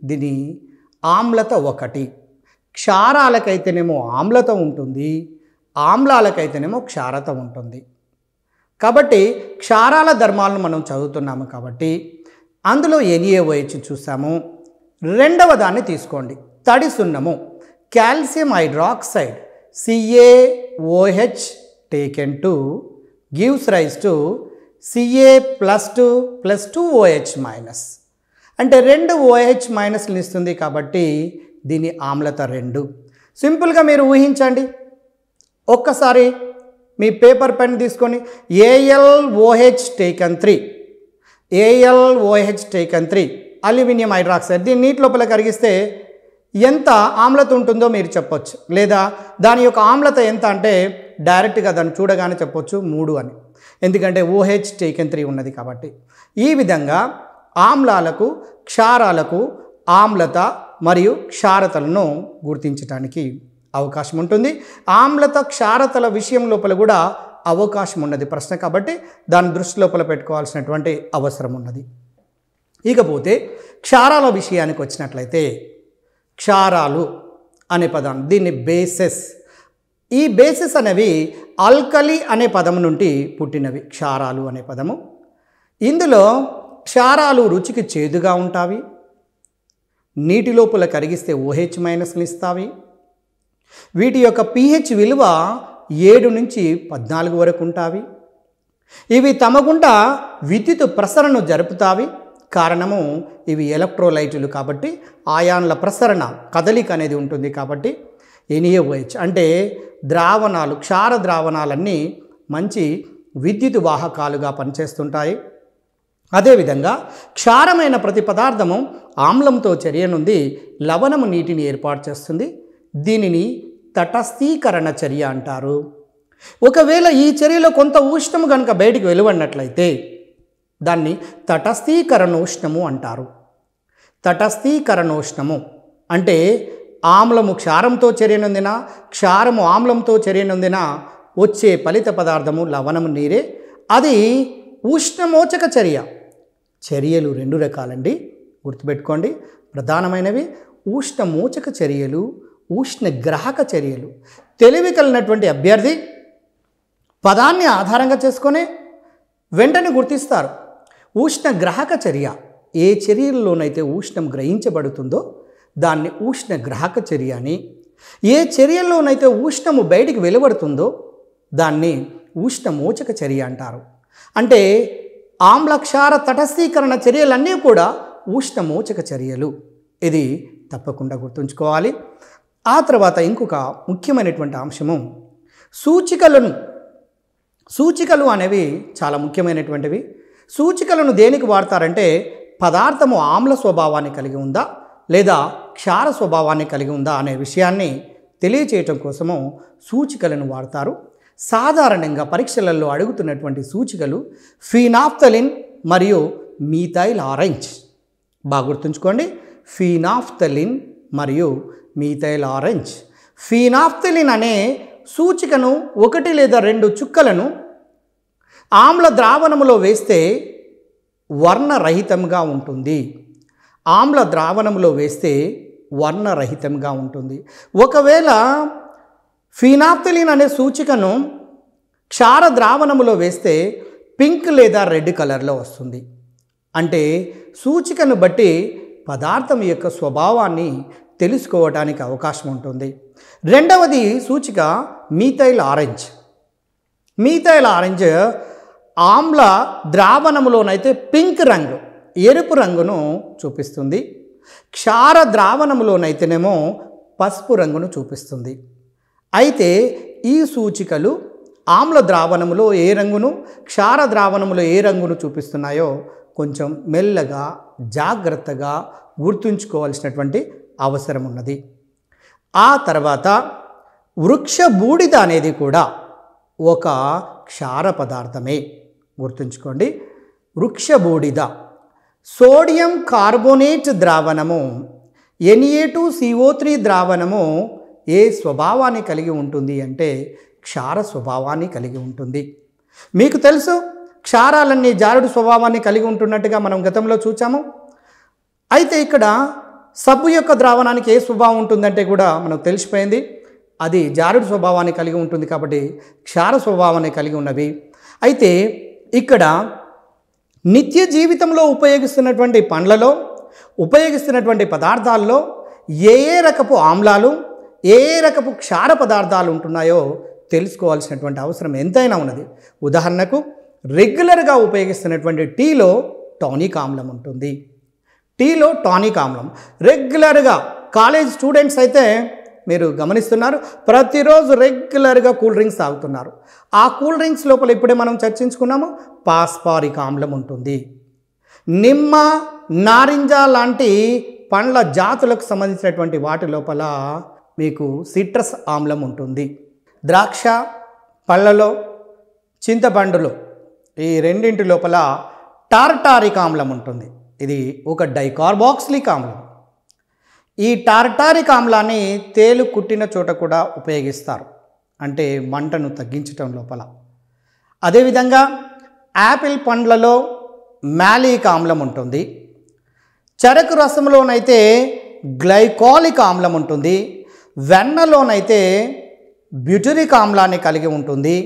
దీని ఆమ్లత 1. క్షారాలకైతేనేమో ఆమ్లత ఉంటుంది, ఆమ్లాలకైతేనేమో క్షారత ఉంటుంది. కాబట్టి క్షారాల ధర్మాలను మనం చదువుతున్నాము కాబట్టి అందులో NaOH చూసాము. రెండవ దాన్ని తీసుకోండి, తడి సున్నము, calcium hydroxide CaOH taken to gives rise to Ca+2+2OH minus, అంటే 2 OH మైనస్లు ఇస్తుంది కాబట్టి దీని ఆమ్లత 2. సింపుల్గా మీరు ఊహించండి, ఒక్కసారి మీ పేపర్ పెన్ తీసుకొని AlOH taken 3 AlOH taken 3 aluminium hydroxide దీన్ని నీటి లోపల కరిగిస్తే ఎంత ఆమ్లత ఉంటుందో మీరు చెప్పొచ్చు, లేదా దాని యొక్క ఆమ్లత ఎంత అంటే డైరెక్ట్గా దాన్ని చూడగానే చెప్పొచ్చు 3 అని, ఎందుకంటే OH taken 3 ఉన్నది కాబట్టి. ఈ విధంగా ఆమ్లాలకు క్షారాలకు ఆమ్లత మరియు క్షారతలను గుర్తించడానికి అవకాశం ఉంటుంది. ఆమ్లత క్షారతల విషయం లోపల కూడా అవకాశం ఉన్నది ప్రశ్న, కాబట్టి దాని దృష్టి లోపల పెట్టుకోవాల్సినటువంటి అవసరం ఉన్నది. ఇకపోతే క్షారాల విషయానికి వచ్చినట్లయితే క్షారాలు అనే పదం, దీన్ని బేసెస్, ఈ బేసెస్ అనేవి ఆల్కలి అనే పదం నుండి పుట్టినవి క్షారాలు అనే పదము. ఇందులో క్షారాలు రుచికి చేదుగా ఉంటాయి, నీటి లోపల కరిగిస్తే OH మైనస్ని ఇస్తాయి, వీటి యొక్క pH విలువ 7 నుంచి 14 వరకు ఉంటాయి. ఇవి తమ గుండా విద్యుత్ ప్రసరణను జరుపుతాయి, కారణము ఇవి ఎలక్ట్రోలైట్లు కాబట్టి ఆయాన్ల ప్రసరణ కదలిక అనేది ఉంటుంది. కాబట్టి NaOH అంటే ద్రావణాలు, క్షార ద్రావణాలన్నీ మంచి విద్యుత్ వాహకాలుగా పనిచేస్తుంటాయి. అదేవిధంగా క్షారమైన ప్రతి పదార్థము ఆమ్లంతో చర్య నుండి లవణము నీటిని ఏర్పాటు చేస్తుంది, దీనిని తటస్థీకరణ చర్య అంటారు. ఒకవేళ ఈ చర్యలో కొంత ఉష్ణము కనుక బయటికి వెలువడినట్లయితే దాన్ని తటస్థీకరణోష్ణము అంటారు. తటస్థీకరణోష్ణము అంటే ఆమ్లము క్షారంతో చర్యనొందిన, క్షారము ఆమ్లంతో చర్యనొందిన వచ్చే ఫలిత పదార్థము లవణము నీరే. అది ఉష్ణమోచక చర్య. చర్యలు 2 రకాలండి, గుర్తుపెట్టుకోండి. ప్రధానమైనవి ఉష్ణమోచక చర్యలు, ఉష్ణగ్రాహక చర్యలు. తెలివి కలిగినటువంటి అభ్యర్థి పదాన్ని ఆధారంగా చేసుకొని వెంటనే గుర్తిస్తారు. ఉష్ణగ్రాహక చర్య, ఏ చర్యల్లోనైతే ఉష్ణం గ్రహించబడుతుందో దాన్ని ఉష్ణగ్రాహక చర్య అని, ఏ చర్యల్లోనైతే ఉష్ణము బయటికి వెలువడుతుందో దాన్ని ఉష్ణమోచక చర్య అంటారు. అంటే ఆమ్లక్షార తటస్థీకరణ చర్యలన్నీ కూడా ఉష్ణమోచక చర్యలు. ఇది తప్పకుండా గుర్తుంచుకోవాలి. ఆ తర్వాత ఇంకొక ముఖ్యమైనటువంటి అంశము సూచికలు అనేవి చాలా ముఖ్యమైనటువంటివి. సూచికలను దేనికి వాడతారంటే పదార్థము ఆమ్ల స్వభావాన్ని కలిగి ఉందా లేదా క్షార స్వభావాన్ని కలిగి ఉందా అనే విషయాన్ని తెలియచేయటం కోసము సూచికలను వాడతారు. సాధారణంగా పరీక్షలలో అడుగుతున్నటువంటి సూచికలు ఫీనాఫ్థలిన్ మరియు మీథైల్ ఆరెంజ్. బాగా గుర్తుంచుకోండి, ఫీనాఫ్థలిన్ మరియు మీథైల్ ఆరెంజ్. ఫీనాఫ్థలిన్ అనే సూచికను 1 లేదా 2 చుక్కలను ఆమ్ల ద్రావణములో వేస్తే వర్ణరహితంగా ఉంటుంది. ఆమ్ల ద్రావణములో వేస్తే వర్ణరహితంగా ఉంటుంది. ఒకవేళ ఫీనాఫ్థలిన్ అనే సూచికను క్షార ద్రావణములో వేస్తే పింక్ లేదా రెడ్ కలర్లో వస్తుంది. అంటే సూచికను బట్టి పదార్థం యొక్క స్వభావాన్ని తెలుసుకోవడానికి అవకాశం ఉంటుంది. రెండవది సూచిక మీథైల్ ఆరెంజ్. మీథైల్ ఆరెంజ్ ఆమ్ల ద్రావణములోనైతే పింక్ రంగు, ఎరుపు రంగును చూపిస్తుంది. క్షార ద్రావణములోనైతేనేమో పసుపు రంగును చూపిస్తుంది. అయితే ఈ సూచికలు ఆమ్ల ద్రావణములో ఏ రంగును, క్షార ద్రావణములో ఏ రంగును చూపిస్తున్నాయో కొంచెం మెల్లగా జాగ్రత్తగా గుర్తుంచుకోవాల్సినటువంటి అవసరం ఉన్నది. ఆ తర్వాత వృక్ష బూడిద అనేది కూడా ఒక క్షార పదార్థమే. గుర్తుంచుకోండి, వృక్ష బూడిద సోడియం కార్బోనేట్ ద్రావణము Na2CO3 ద్రావణము ఏ స్వభావాన్ని కలిగి ఉంటుంది అంటే క్షార స్వభావాన్ని కలిగి ఉంటుంది. మీకు తెలుసు క్షారాలన్నీ జారుడు స్వభావాన్ని కలిగి ఉంటున్నట్టుగా మనం గతంలో చూచాము. అయితే ఇక్కడ సబ్బు యొక్క ద్రావణానికి ఏ స్వభావం ఉంటుందంటే కూడా మనకు తెలిసిపోయింది, అది జారుడు స్వభావాన్ని కలిగి ఉంటుంది కాబట్టి క్షార స్వభావాన్ని కలిగి ఉన్నవి. అయితే ఇక్కడ నిత్య జీవితంలో ఉపయోగిస్తున్నటువంటి పండ్లలో, ఉపయోగిస్తున్నటువంటి పదార్థాల్లో ఏ ఏ రకపు ఆమ్లాలు, ఏ ఏ రకపు క్షార పదార్థాలు ఉంటున్నాయో తెలుసుకోవాల్సినటువంటి అవసరం ఎంతైనా ఉన్నది. ఉదాహరణకు రెగ్యులర్గా ఉపయోగిస్తున్నటువంటి టీలో టానిక్ ఆమ్లం ఉంటుంది. టీలో టానిక్ ఆమ్లం రెగ్యులర్గా కాలేజ్ స్టూడెంట్స్ అయితే మీరు గమనిస్తున్నారు, ప్రతిరోజు రెగ్యులర్గా కూల్ డ్రింక్స్ తాగుతున్నారు. ఆ కూల్ డ్రింక్స్ లోపల ఇప్పుడే మనం చర్చించుకున్నాము, పాస్పారిక్ ఆమ్లం ఉంటుంది. నిమ్మ, నారింజ లాంటి పండ్ల జాతులకు సంబంధించినటువంటి వాటి లోపల మీకు సిట్రస్ ఆమ్లం ఉంటుంది. ద్రాక్ష పళ్ళలో, చింతపండులో ఈ రెండింటి లోపల టార్టారిక్ ఆమ్లం ఉంటుంది. ఇది ఒక డైకార్బాక్సిలిక్ ఆమ్లం. ఈ టార్టారిక్ ఆమ్లాన్ని తేలు కుట్టిన చోట కూడా ఉపయోగిస్తారు, అంటే మంటను తగ్గించటం లోపల. అదేవిధంగా యాపిల్ పండ్లలో మ్యాలిక్ ఆమ్లం ఉంటుంది. చెరకు రసంలోనైతే గ్లైకాలిక్ ఆమ్లం ఉంటుంది. వెన్నలోనైతే బ్యూటరిక్ ఆమ్లాన్ని కలిగి ఉంటుంది.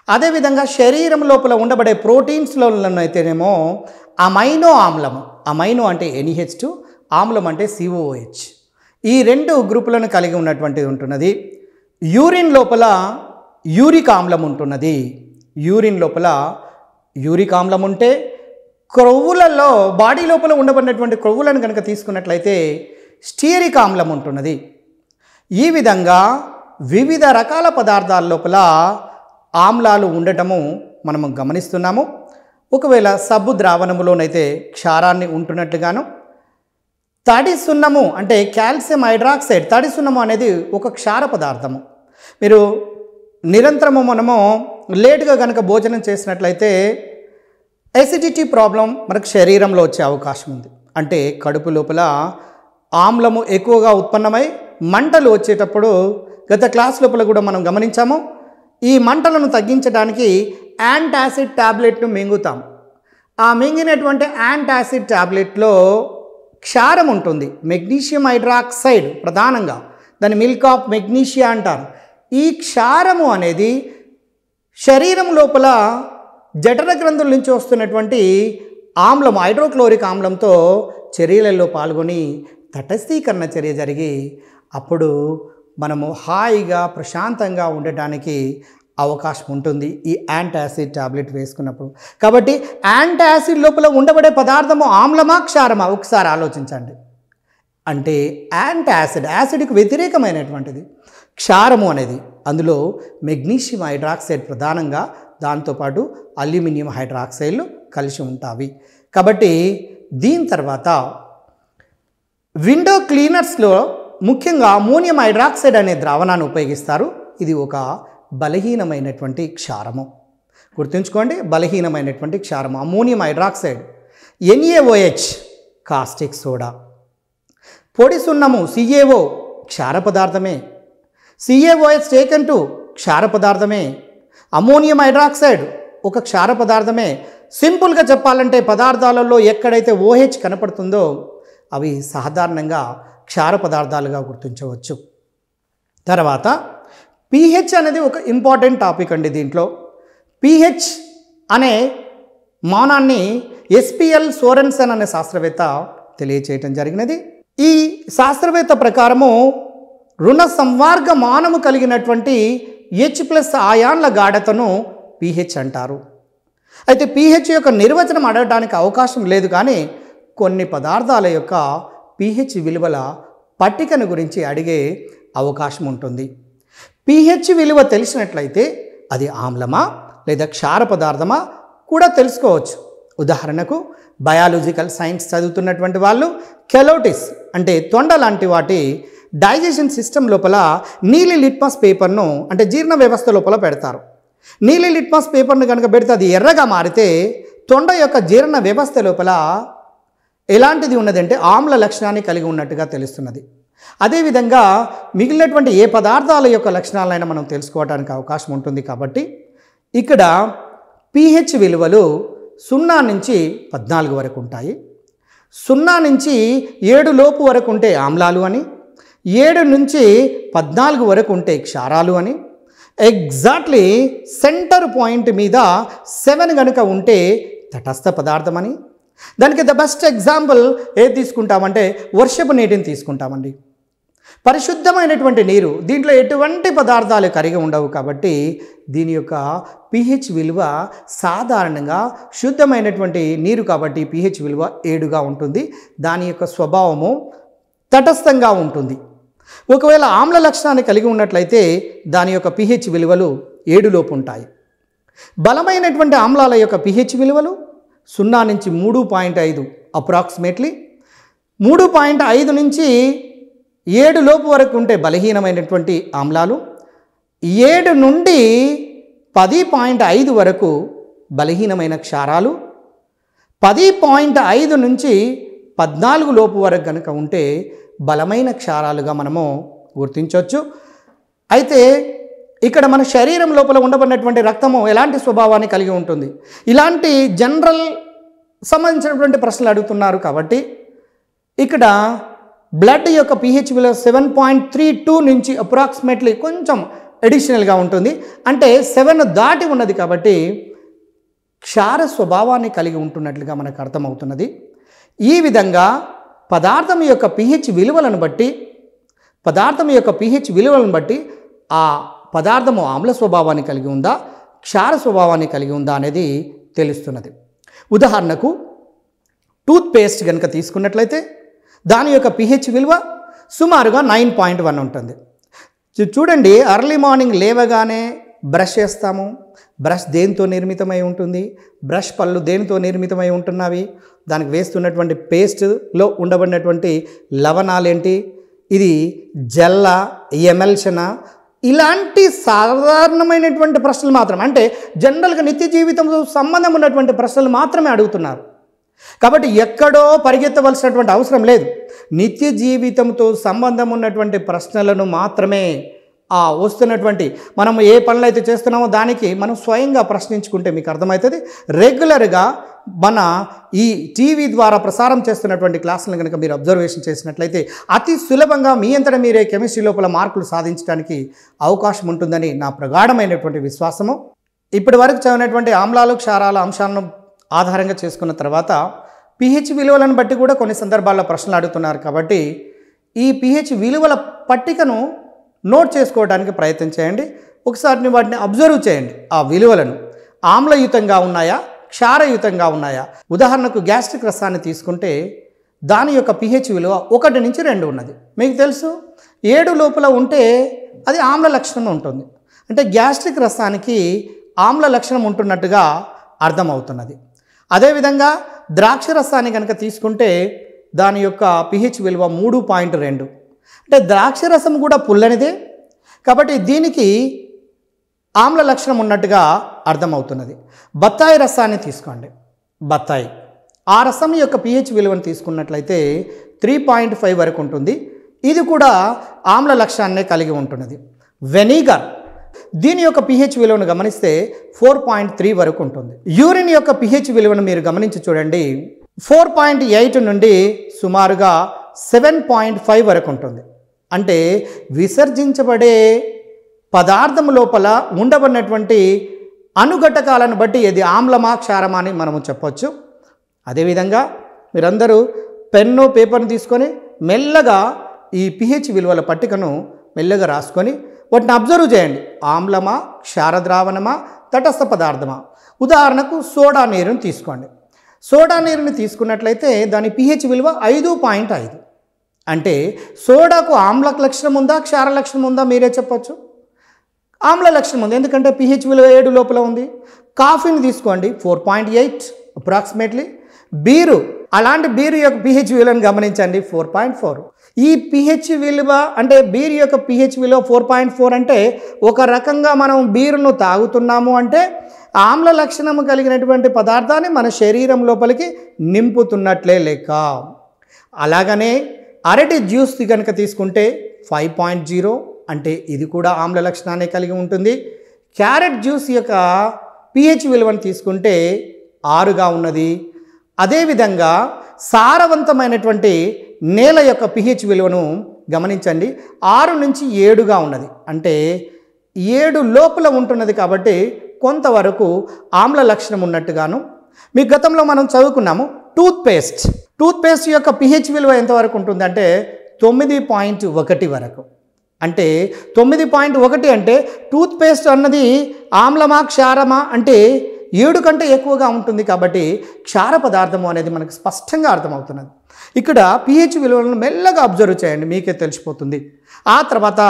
అదేవిధంగా శరీరం లోపల ఉండబడే ప్రోటీన్స్లోనైతేనేమో అమైనో ఆమ్లము, అమైనో అంటే NH2, ఆమ్లం అంటే COH, ఈ రెండు గ్రూపులను కలిగి ఉన్నటువంటిది ఉంటున్నది. యూరిన్ లోపల యూరిక్ ఆమ్లం ఉంటున్నది. యూరిన్ లోపల యూరిక్ ఆమ్లం ఉంటే, క్రొవ్వులలో బాడీ లోపల ఉండబడినటువంటి క్రొవ్వులను కనుక తీసుకున్నట్లయితే స్టీరిక్ ఆమ్లం ఉంటున్నది. ఈ విధంగా వివిధ రకాల పదార్థాల లోపల ఆమ్లాలు ఉండటము మనము గమనిస్తున్నాము. ఒకవేళ సబ్బు ద్రావణములోనైతే క్షారాన్ని ఉంటున్నట్లుగాను, తడి సున్నము అంటే కాల్షియం హైడ్రాక్సైడ్, తడి సున్నము అనేది ఒక క్షార పదార్థము. మీరు నిరంతరము మనము లేటుగా కనుక భోజనం చేసినట్లయితే ఎసిడిటీ ప్రాబ్లం మనకు శరీరంలో వచ్చే అవకాశం ఉంది. అంటే కడుపు లోపల ఆమ్లము ఎక్కువగా ఉత్పన్నమై మంటలు వచ్చేటప్పుడు గత క్లాస్ లోపల కూడా మనం గమనించాము. ఈ మంటలను తగ్గించడానికి యాంటాసిడ్ ట్యాబ్లెట్ను మింగుతాం. ఆ మింగినటువంటి యాంటాసిడ్ ట్యాబ్లెట్లో క్షారం ఉంటుంది, మెగ్నీషియం హైడ్రాక్సైడ్ ప్రధానంగా, దాన్ని మిల్క్ ఆఫ్ మెగ్నీషియా అంటారు. ఈ క్షారము అనేది శరీరం లోపల జఠర గ్రంథుల నుంచి వస్తున్నటువంటి ఆమ్లం, హైడ్రోక్లోరిక్ ఆమ్లంతో చర్యలలో పాల్గొని తటస్థీకరణ చర్య జరిగి అప్పుడు మనము హాయిగా ప్రశాంతంగా ఉండటానికి అవకాశం ఉంటుంది ఈ యాంటాసిడ్ టాబ్లెట్ వేసుకున్నప్పుడు. కాబట్టి యాంటాసిడ్ లోపల ఉండబడే పదార్థము ఆమ్లమా క్షారమా ఒకసారి ఆలోచించండి. అంటే యాంటాసిడ్, యాసిడ్కి వ్యతిరేకమైనటువంటిది క్షారము అనేది. అందులో మెగ్నీషియం హైడ్రాక్సైడ్ ప్రధానంగా, దాంతోపాటు అల్యూమినియం హైడ్రాక్సైడ్లు కలిసి ఉంటాయి. కాబట్టి దీని తర్వాత విండో క్లీనర్స్లో ముఖ్యంగా అమోనియం హైడ్రాక్సైడ్ అనే ద్రావణాన్ని ఉపయోగిస్తారు. ఇది ఒక బలహీనమైనటువంటి క్షారము, గుర్తుంచుకోండి, బలహీనమైనటువంటి క్షారము ammonium hydroxide. NaOH caustic soda. పొడి సున్నము CaO క్షార పదార్థమే. CaOH టేకెన్ టు క్షార పదార్థమే. అమోనియం హైడ్రాక్సైడ్ ఒక క్షార పదార్థమే. సింపుల్గా చెప్పాలంటే పదార్థాలలో ఎక్కడైతే OH కనపడుతుందో అవి సాధారణంగా క్షార పదార్థాలుగా గుర్తించవచ్చు. తర్వాత pH అనేది ఒక ఇంపార్టెంట్ టాపిక్ అండి. దీంట్లో pH అనే మానాన్ని SPL సోరెన్సన్ అనే శాస్త్రవేత్త తెలియచేయటం జరిగినది. ఈ శాస్త్రవేత్త ప్రకారము రుణ సంవర్గ మానము కలిగినటువంటి H+ ఆయాన్ల గాఢతను pH అంటారు. అయితే pH యొక్క నిర్వచనం అడగడానికి అవకాశం లేదు, కానీ కొన్ని పదార్థాల యొక్క pH విలువల పట్టికను గురించి అడిగే అవకాశం ఉంటుంది. pH విలువ తెలిసినట్లయితే అది ఆమ్లమా లేదా క్షార పదార్థమా కూడా తెలుసుకోవచ్చు. ఉదాహరణకు బయాలజికల్ సైన్స్ చదువుతున్నటువంటి వాళ్ళు కెలోటిస్ అంటే తొండ లాంటి వాటి డైజెషన్ సిస్టమ్ లోపల నీలి లిట్మస్ పేపర్ను, అంటే జీర్ణ వ్యవస్థ లోపల పెడతారు. నీలి లిట్మస్ పేపర్ను కనుక పెడితే అది ఎర్రగా మారితే తొండ యొక్క జీర్ణ వ్యవస్థ లోపల ఎలాంటిది ఉన్నదంటే ఆమ్ల లక్షణాన్ని కలిగి ఉన్నట్టుగా తెలుస్తున్నది. అదేవిధంగా మిగిలినటువంటి ఏ పదార్థాల యొక్క లక్షణాలైనా మనం తెలుసుకోవడానికి అవకాశం ఉంటుంది. కాబట్టి ఇక్కడ pH విలువలు 0 నుంచి 14 వరకు ఉంటాయి. 0 నుంచి 7 లోపు వరకు ఉంటే ఆమ్లాలు అని, 7 నుంచి 14 వరకు ఉంటే క్షారాలు అని, ఎగ్జాక్ట్లీ సెంటర్ పాయింట్ మీద 7 కనుక ఉంటే తటస్థ పదార్థం అని. దానికి ద బెస్ట్ ఎగ్జాంపుల్ ఏది తీసుకుంటామంటే వర్షపు నీటిని తీసుకుంటామండి. పరిశుద్ధమైనటువంటి నీరు, దీంట్లో ఎటువంటి పదార్థాలు కరిగి ఉండవు కాబట్టి దీని యొక్క pH విలువ సాధారణంగా శుద్ధమైనటువంటి నీరు కాబట్టి pH విలువ 7గా ఉంటుంది. దాని యొక్క స్వభావము తటస్థంగా ఉంటుంది. ఒకవేళ ఆమ్ల లక్షణాన్ని కలిగి ఉన్నట్లయితే దాని యొక్క pH విలువలు 7 లోపు ఉంటాయి. బలమైనటువంటి ఆమ్లాల యొక్క pH విలువలు 0 నుంచి 3.5 అప్రాక్సిమేట్లీ, 3.5 నుంచి 7 లోపు వరకు ఉంటే బలహీనమైనటువంటి ఆమ్లాలు, 7 నుండి 10.5 వరకు బలహీనమైన క్షారాలు, 10.5 నుంచి 14 లోపు వరకు కనుక ఉంటే బలమైన క్షారాలుగా మనము గుర్తించవచ్చు. అయితే ఇక్కడ మన శరీరం లోపల ఉండబడినటువంటి రక్తము ఎలాంటి స్వభావాన్ని కలిగి ఉంటుంది, ఇలాంటి జనరల్ సంబంధించినటువంటి ప్రశ్నలు అడుగుతున్నారు కాబట్టి ఇక్కడ బ్లడ్ యొక్క pH విలువ 7.32 నుంచి అప్రాక్సిమేట్లీ కొంచెం అడిషనల్గా ఉంటుంది. అంటే 7 దాటి ఉన్నది కాబట్టి క్షార స్వభావాన్ని కలిగి ఉంటున్నట్లుగా మనకు అర్థమవుతున్నది. ఈ విధంగా పదార్థం యొక్క pH విలువలను బట్టి ఆ పదార్థము ఆమ్ల స్వభావాన్ని కలిగి ఉందా, క్షార స్వభావాన్ని కలిగి ఉందా అనేది తెలుస్తున్నది. ఉదాహరణకు టూత్ పేస్ట్ కనుక తీసుకున్నట్లయితే దాని యొక్క pH విలువ సుమారుగా 9.1 ఉంటుంది. చూడండి, ఎర్లీ మార్నింగ్ లేవగానే బ్రష్ చేస్తాము. బ్రష్ దేనితో నిర్మితమై ఉంటుంది, బ్రష్ పళ్ళు దేనితో నిర్మితమై ఉంటున్నవి, దానికి వేస్తున్నటువంటి పేస్ట్లో ఉండబడినటువంటి లవణాలేంటి, ఇది జెల్ల, ఎమల్షనా, ఇలాంటి సాధారణమైనటువంటి ప్రశ్నలు మాత్రమే, అంటే జనరల్గా నిత్య జీవితంతో సంబంధం ఉన్నటువంటి ప్రశ్నలు మాత్రమే అడుగుతున్నారు. కాబట్టి ఎక్కడో పరిగెత్తవలసినటువంటి అవసరం లేదు. నిత్య జీవితంతో సంబంధం ఉన్నటువంటి ప్రశ్నలను మాత్రమే వస్తున్నటువంటి మనం ఏ పనులు అయితే చేస్తున్నామో దానికి మనం స్వయంగా ప్రశ్నించుకుంటే మీకు అర్థమవుతుంది. రెగ్యులర్గా మన ఈ టీవీ ద్వారా ప్రసారం చేస్తున్నటువంటి క్లాసులను కనుక మీరు అబ్జర్వేషన్ చేసినట్లయితే అతి సులభంగా మీ అంతటా మీరే కెమిస్ట్రీ లోపల మార్కులు సాధించడానికి అవకాశం ఉంటుందని నా ప్రగాఢమైనటువంటి విశ్వాసము. ఇప్పటి వరకు చదివినటువంటి ఆమ్లాలు, క్షారాల అంశాలను ఆధారంగా చేసుకున్న తర్వాత pH విలువలను బట్టి కూడా కొన్ని సందర్భాల్లో ప్రశ్నలు అడుగుతున్నారు కాబట్టి ఈ pH విలువల పట్టికను నోట్ చేసుకోవడానికి ప్రయత్నం చేయండి. ఒకసారి వాటిని అబ్జర్వ్ చేయండి. ఆ విలువలను ఆమ్లయుతంగా ఉన్నాయా, క్షారయుతంగా ఉన్నాయా. ఉదాహరణకు గ్యాస్ట్రిక్ రసాన్ని తీసుకుంటే దాని యొక్క pH విలువ 1 నుంచి 2 ఉన్నది. మీకు తెలుసు 7 లోపల ఉంటే అది ఆమ్ల లక్షణం ఉంటుంది. అంటే గ్యాస్ట్రిక్ రసానికి ఆమ్ల లక్షణం ఉంటున్నట్టుగా అర్థమవుతున్నది. అదేవిధంగా ద్రాక్ష రసాన్ని కనుక తీసుకుంటే దాని యొక్క pH విలువ 3.2. అంటే ద్రాక్ష రసం కూడా పుల్లనిదే కాబట్టి దీనికి ఆమ్ల లక్షణం ఉన్నట్టుగా అర్థమవుతున్నది. బత్తాయి రసాన్ని తీసుకోండి. బత్తాయి ఆ రసం యొక్క pH విలువను తీసుకున్నట్లయితే 3.5 వరకు ఉంటుంది. ఇది కూడా ఆమ్ల లక్షణాన్ని కలిగి ఉంటున్నది. వెనిగర్ దీని యొక్క pH విలువను గమనిస్తే 4.3 వరకు ఉంటుంది. యూరిన్ యొక్క pH విలువను మీరు గమనించి చూడండి, 4.8 నుండి సుమారుగా 7.5 వరకు ఉంటుంది. అంటే విసర్జించబడే పదార్థం లోపల ఉండబడినటువంటి అణుఘటకాలను బట్టి ఇది ఆమ్లమా, క్షారమా అని మనము చెప్పవచ్చు. అదేవిధంగా మీరందరూ పెన్ను, పేపర్ని తీసుకొని మెల్లగా ఈ pH విలువల పట్టికను మెల్లగా రాసుకొని వాటిని అబ్జర్వ్ చేయండి. ఆమ్లమా, క్షార ద్రావణమా, తటస్థ పదార్థమా. ఉదాహరణకు సోడా నీరుని తీసుకోండి. సోడా నీరుని తీసుకున్నట్లయితే దాని pH విలువ 5.5. అంటే సోడాకు ఆమ్ల లక్షణం ఉందా, క్షార లక్షణం ఉందా మీరే చెప్పచ్చు. ఆమ్ల లక్షణం ఉంది, ఎందుకంటే pH విలువ 7 లోపల ఉంది. కాఫీని తీసుకోండి, 4.8 అప్రాక్సిమేట్లీ. బీరు, అలాంటి బీరు యొక్క pH విలువను గమనించండి, 4.4. ఈ pH విలువ అంటే బీరు యొక్క pH విలువ 4.4 అంటే ఒక రకంగా మనం బీరును తాగుతున్నాము అంటే ఆమ్ల లక్షణము కలిగినటువంటి పదార్థాన్ని మన శరీరం లోపలికి నింపుతున్నట్లే లెక్క. అలాగనే అరటి జ్యూస్ కనుక తీసుకుంటే 5.0 అంటే ఇది కూడా ఆమ్ల లక్షణాన్ని కలిగి ఉంటుంది. క్యారెట్ జ్యూస్ యొక్క pH విలువను తీసుకుంటే 6గా ఉన్నది. అదేవిధంగా సారవంతమైనటువంటి నేల యొక్క పిహెచ్ విలువను గమనించండి, 6 నుంచి 7గా ఉన్నది. అంటే 7 లోపల ఉంటున్నది కాబట్టి కొంతవరకు ఆమ్ల లక్షణం ఉన్నట్టుగాను. మీ గతంలో మనం చదువుకున్నాము టూత్పేస్ట్ యొక్క పిహెచ్ విలువ ఎంతవరకు ఉంటుందంటే 9.1 వరకు. అంటే 9.1 అంటే టూత్పేస్ట్ అన్నది ఆమ్లమా క్షారమా అంటే 7 కంటే ఎక్కువగా ఉంటుంది కాబట్టి క్షార పదార్థము అనేది మనకు స్పష్టంగా అర్థమవుతున్నది. ఇక్కడ పిహెచ్ విలువలను మెల్లగా అబ్జర్వ్ చేయండి, మీకే తెలిసిపోతుంది. ఆ తర్వాత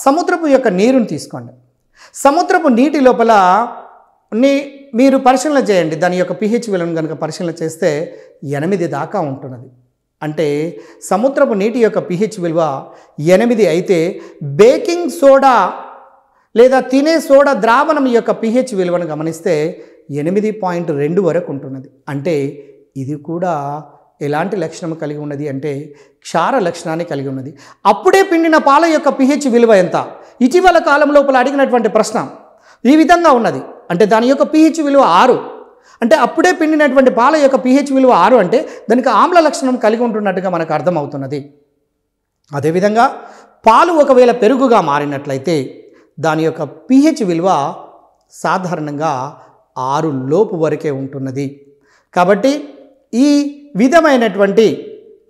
సముద్రపు యొక్క నీరుని తీసుకోండి. సముద్రపు నీటి లోపల మీరు పరిశీలన చేయండి, దాని యొక్క పిహెచ్ విలువను కనుక పరిశీలన చేస్తే 8 దాకా ఉంటున్నది. అంటే సముద్రపు నీటి యొక్క పిహెచ్ విలువ 8 అయితే బేకింగ్ సోడా లేదా తినే సోడా ద్రావణం యొక్క పిహెచ్ విలువను గమనిస్తే 8.2 వరకు ఉంటున్నది. అంటే ఇది కూడా ఎలాంటి లక్షణం కలిగి ఉన్నది అంటే క్షార లక్షణాన్ని కలిగి ఉన్నది. అప్పుడే పిండిన పాల యొక్క పిహెచ్ విలువ ఎంత? ఇటీవల కాలం లోపల అడిగినటువంటి ప్రశ్న ఈ విధంగా ఉన్నది. అంటే దాని యొక్క పిహెచ్ విలువ 6. అంటే అప్పుడే పిండినటువంటి పాల యొక్క పిహెచ్ విలువ 6 అంటే దానికి ఆమ్ల లక్షణం కలిగి ఉంటున్నట్టుగా మనకు అర్థమవుతున్నది. అదేవిధంగా పాలు ఒకవేళ పెరుగుగా మారినట్లయితే దాని యొక్క పిహెచ్ విలువ సాధారణంగా 6 లోపు వరకే ఉంటున్నది. కాబట్టి ఈ విధమైనటువంటి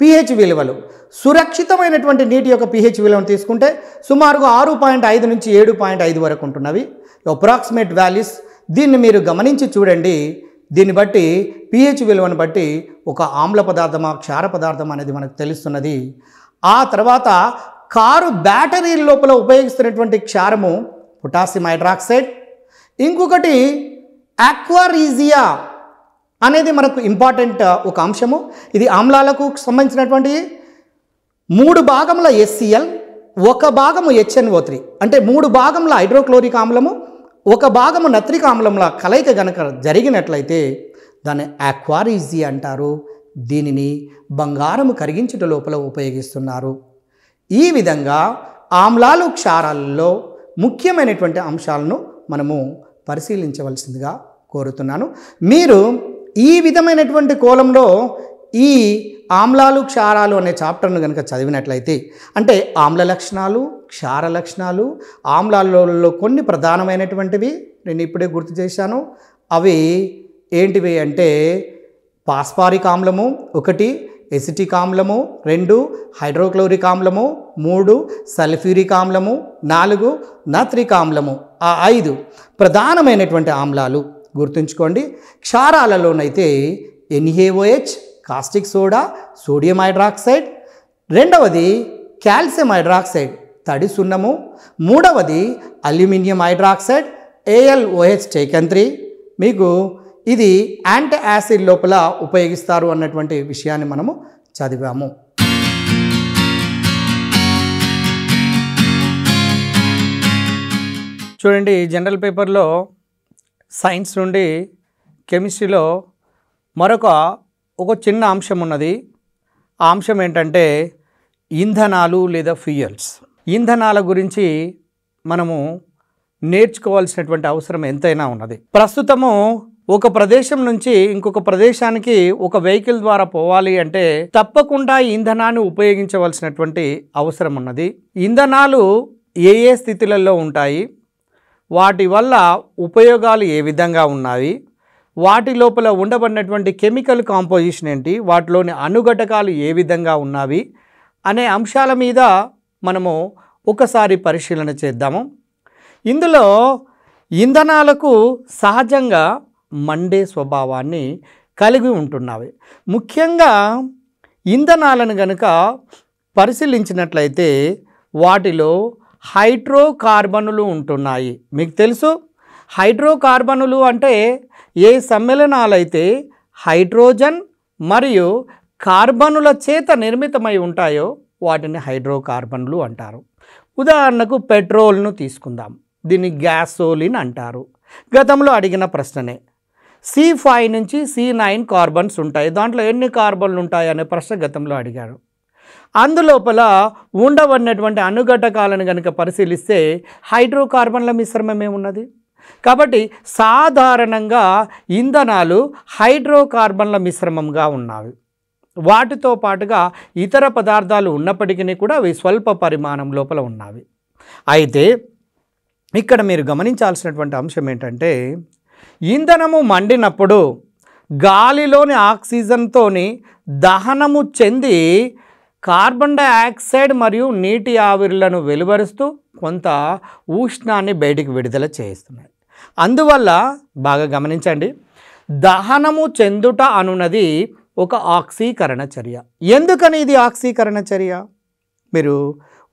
పిహెచ్ విలువలు సురక్షితమైనటువంటి నీటి యొక్క పిహెచ్ విలువను తీసుకుంటే సుమారుగా 6.5 నుంచి 7.5 వరకు ఉంటున్నవి అప్రాక్సిమేట్ వాల్యూస్. దీన్ని మీరు గమనించి చూడండి. దీన్ని బట్టి పిహెచ్ విలువను బట్టి ఒక ఆమ్ల పదార్థమా క్షార పదార్థం అనేది మనకు తెలుస్తున్నది. ఆ తర్వాత కారు బ్యాటరీ లోపల ఉపయోగిస్తున్నటువంటి క్షారము పొటాషియం హైడ్రాక్సైడ్. ఇంకొకటి ఆక్వారీజియా అనేది మనకు ఇంపార్టెంట్ ఒక అంశము. ఇది ఆమ్లాలకు సంబంధించినటువంటి 3 భాగముల HCl, 1 భాగము HNO3 అంటే 3 భాగముల హైడ్రోక్లోరిక్ ఆమ్లము, 1 భాగము నత్రిక ఆమ్లంల కలయిక గనక జరిగినట్లయితే దాన్ని ఆక్వారీజియా అంటారు. దీనిని బంగారము కరిగించుట లోపల ఉపయోగిస్తున్నారు. ఈ విధంగా ఆమ్లాలు క్షారాలలో ముఖ్యమైనటువంటి అంశాలను మనము పరిశీలించవలసిందిగా కోరుతున్నాను. మీరు ఈ విధమైనటువంటి కోణంలో ఈ ఆమ్లాలు క్షారాలు అనే చాప్టర్ను కనుక చదివినట్లయితే అంటే ఆమ్ల లక్షణాలు క్షార లక్షణాలు, ఆమ్లాలలో కొన్ని ప్రధానమైనటువంటివి నేను ఇప్పుడే గుర్తు చేశాను. అవి ఏంటివి అంటే పాస్పారిక్ ఆమ్లము 1, ఎసిటిక్ ఆమ్లము 2, హైడ్రోక్లోరిక్ ఆమ్లము 3, సల్ఫ్యూరిక్ ఆమ్లము 4, నత్రిక్ ఆమ్లము 5 ప్రధానమైనటువంటి ఆమ్లాలు గుర్తుంచుకోండి. క్షారాలలోనైతే NaOH caustic soda, sodium hydroxide, రెండవది కాల్షియం హైడ్రాక్సైడ్ తడి సున్నము, మూడవది అల్యూమినియం హైడ్రాక్సైడ్ AlOH టేకన్ 3. మీకు ఇది యాంటీ యాసిడ్ లోపల ఉపయోగిస్తారు అన్నటువంటి విషయాన్ని మనము చదివాము. చూడండి, జనరల్ పేపర్లో సైన్స్ నుండి కెమిస్ట్రీలో ఒక చిన్న అంశం ఉన్నది. ఆ అంశం ఏంటంటే ఇంధనాలు లేదా ఫ్యూయల్స్. ఇంధనాల గురించి మనము నేర్చుకోవాల్సినటువంటి అవసరం ఎంతైనా ఉన్నది. ప్రస్తుతము ఒక ప్రదేశం నుంచి ఇంకొక ప్రదేశానికి ఒక వెహికల్ ద్వారా పోవాలి అంటే తప్పకుండా ఇంధనాన్ని ఉపయోగించవలసినటువంటి అవసరం ఉన్నది. ఇంధనాలు ఏ ఏ స్థితులలో ఉంటాయి, వాటి వల్ల ఉపయోగాలు ఏ విధంగా ఉన్నాయి, వాటి లోపల ఉండబడినటువంటి కెమికల్ కాంపోజిషన్ ఏంటి, వాటిలోని అణుఘటకాలు ఏ విధంగా ఉన్నవి అనే అంశాల మీద మనము ఒకసారి పరిశీలన చేద్దాము. ఇందులో ఇంధనాలకు సహజంగా మండే స్వభావాన్ని కలిగి ఉంటున్నవి. ముఖ్యంగా ఇంధనాలను గనుక పరిశీలించినట్లయితే వాటిలో హైడ్రోకార్బనులు ఉంటున్నాయి. మీకు తెలుసు, హైడ్రోకార్బనులు అంటే ఏ సమ్మేళనాలైతే హైడ్రోజన్ మరియు కార్బనుల చేత నిర్మితమై ఉంటాయో వాటిని హైడ్రోకార్బన్లు అంటారు. ఉదాహరణకు పెట్రోల్ను తీసుకుందాం, దీన్ని గ్యాసోలిన్ అంటారు. గతంలో అడిగిన ప్రశ్ననే. C5 నుంచి C9 కార్బన్స్ ఉంటాయి, దాంట్లో ఎన్ని కార్బన్లు ఉంటాయి అనే ప్రశ్న గతంలో అడిగారు. అందులోపల ఉండబడినటువంటి అణుఘటకాలను కనుక పరిశీలిస్తే హైడ్రోకార్బన్ల మిశ్రమమే ఉన్నది. కాబట్టి సాధారణంగా ఇంధనాలు హైడ్రోకార్బన్ల మిశ్రమంగా ఉన్నవి. వాటితో పాటుగా ఇతర పదార్థాలు ఉన్నప్పటికీ కూడా అవి స్వల్ప పరిమాణం లోపల ఉన్నవి. అయితే ఇక్కడ మీరు గమనించాల్సినటువంటి అంశం ఏంటంటే, ఇంధనము మండినప్పుడు గాలిలోని ఆక్సిజన్తోని దహనము చెంది కార్బన్ డైఆక్సైడ్ మరియు నీటి ఆవిరులను వెలువరుస్తూ కొంత ఉష్ణాన్ని బయటికి విడుదల చేస్తున్నాయి. అందువల్ల బాగా గమనించండి, దహనము చెందుట అనున్నది ఒక ఆక్సీకరణ చర్య. ఎందుకని ఇది ఆక్సీకరణ చర్య మీరు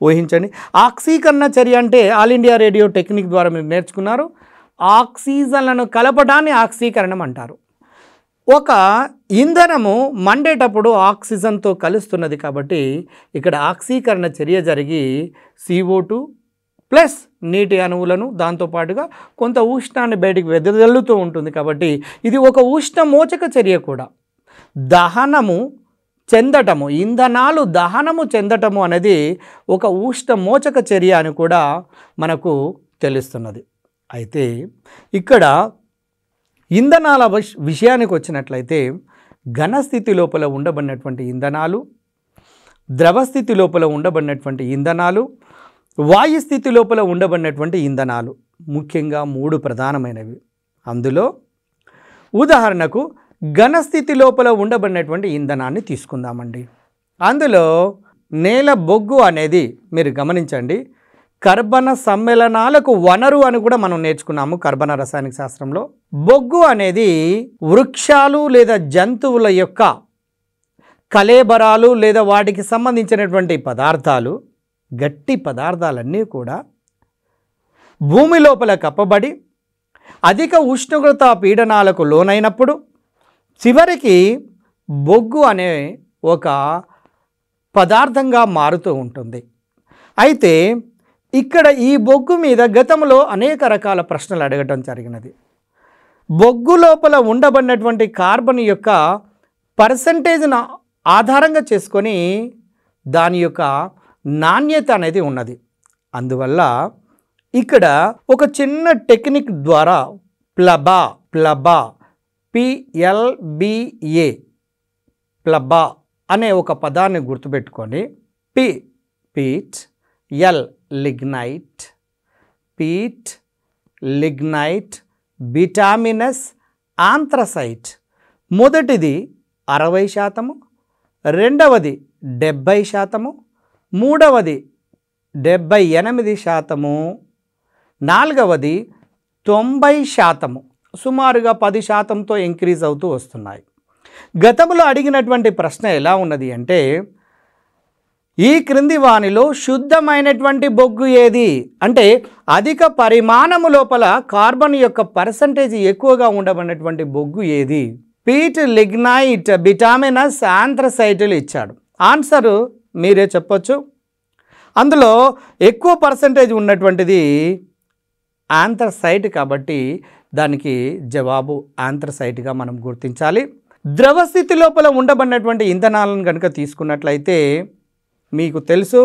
ఊహించండి. ఆక్సీకరణ చర్య అంటే ఆల్ ఇండియా రేడియో టెక్నిక్ ద్వారా మీరు నేర్చుకున్నారు. ఆక్సిజన్లను కలపడాన్ని ఆక్సీకరణం అంటారు. ఒక ఇంధనము మండేటప్పుడు ఆక్సిజన్తో కలుస్తున్నది కాబట్టి ఇక్కడ ఆక్సీకరణ చర్య జరిగి CO2 ప్లస్ నీటి అణువులను దాంతోపాటుగా కొంత ఉష్ణాన్ని బయటికి వెదజల్లుతూ ఉంటుంది. కాబట్టి ఇది ఒక ఉష్ణమోచక చర్య కూడా. దహనము చెందటము, ఇంధనాలు దహనము చెందటము అనేది ఒక ఉష్ణమోచక చర్య అని కూడా మనకు తెలుస్తున్నది. అయితే ఇక్కడ ఇంధనాల విషయానికి వచ్చినట్లయితే ఘనస్థితి లోపల ఉండబడినటువంటి ఇంధనాలు, ద్రవస్థితి లోపల ఉండబడినటువంటి ఇంధనాలు, వాయుస్థితి లోపల ఉండబడినటువంటి ఇంధనాలు ముఖ్యంగా 3 ప్రధానమైనవి. అందులో ఉదాహరణకు ఘనస్థితి లోపల ఉండబడినటువంటి ఇంధనాన్ని తీసుకుందామండి. అందులో నేల బొగ్గు అనేది మీరు గమనించండి, కర్బన సమ్మేళనాలకు వనరు అని కూడా మనం నేర్చుకున్నాము కర్బన రసాయనిక శాస్త్రంలో. బొగ్గు అనేది వృక్షాలు లేదా జంతువుల యొక్క కళేబరాలు లేదా వాటికి సంబంధించినటువంటి పదార్థాలు, గట్టి పదార్థాలన్నీ కూడా భూమి లోపల కప్పబడి అధిక ఉష్ణోగ్రత పీడనాలకు లోనైనప్పుడు చివరికి బొగ్గు అనే ఒక పదార్థంగా మారుతూ ఉంటుంది. అయితే ఇక్కడ ఈ బొగ్గు మీద గతంలో అనేక రకాల ప్రశ్నలు అడగటం జరిగినది. బొగ్గు లోపల ఉండబడినటువంటి కార్బన్ యొక్క పర్సంటేజ్ను ఆధారంగా చేసుకొని దాని యొక్క నాణ్యత అనేది ఉన్నది. అందువల్ల ఇక్కడ ఒక చిన్న టెక్నిక్ ద్వారా ప్లబా PLBA ప్లబా అనే ఒక పదాన్ని గుర్తుపెట్టుకొని పీట్, L లిగ్నైట్, బిటామినస్, ఆంథ్రసైట్. మొదటిది 60%, రెండవది 70%, మూడవది 78%, నాలుగవది 90%, సుమారుగా 10%తో ఇంక్రీజ్ అవుతూ వస్తున్నాయి. గతంలో అడిగినటువంటి ప్రశ్న ఎలా ఉన్నది అంటే, ఈ క్రింది వానిలో శుద్ధమైనటువంటి బొగ్గు ఏది అంటే అధిక పరిమాణము లోపల కార్బన్ యొక్క పర్సంటేజ్ ఎక్కువగా ఉండబడినటువంటి బొగ్గు ఏది? పీట్, లిగ్నైట్, బిటామినస్, ఆంథ్రసైట్లు ఇచ్చాడు. ఆన్సరు మీరే చెప్పొచ్చు. అందులో ఎక్కువ పర్సంటేజ్ ఉన్నటువంటిది ఆంథ్రసైట్ కాబట్టి దానికి జవాబు ఆంథ్రసైట్గా మనం గుర్తించాలి. ద్రవస్థితి లోపల ఉండబడినటువంటి ఇంధనాలను కనుక తీసుకున్నట్లయితే మీకు తెలుసు,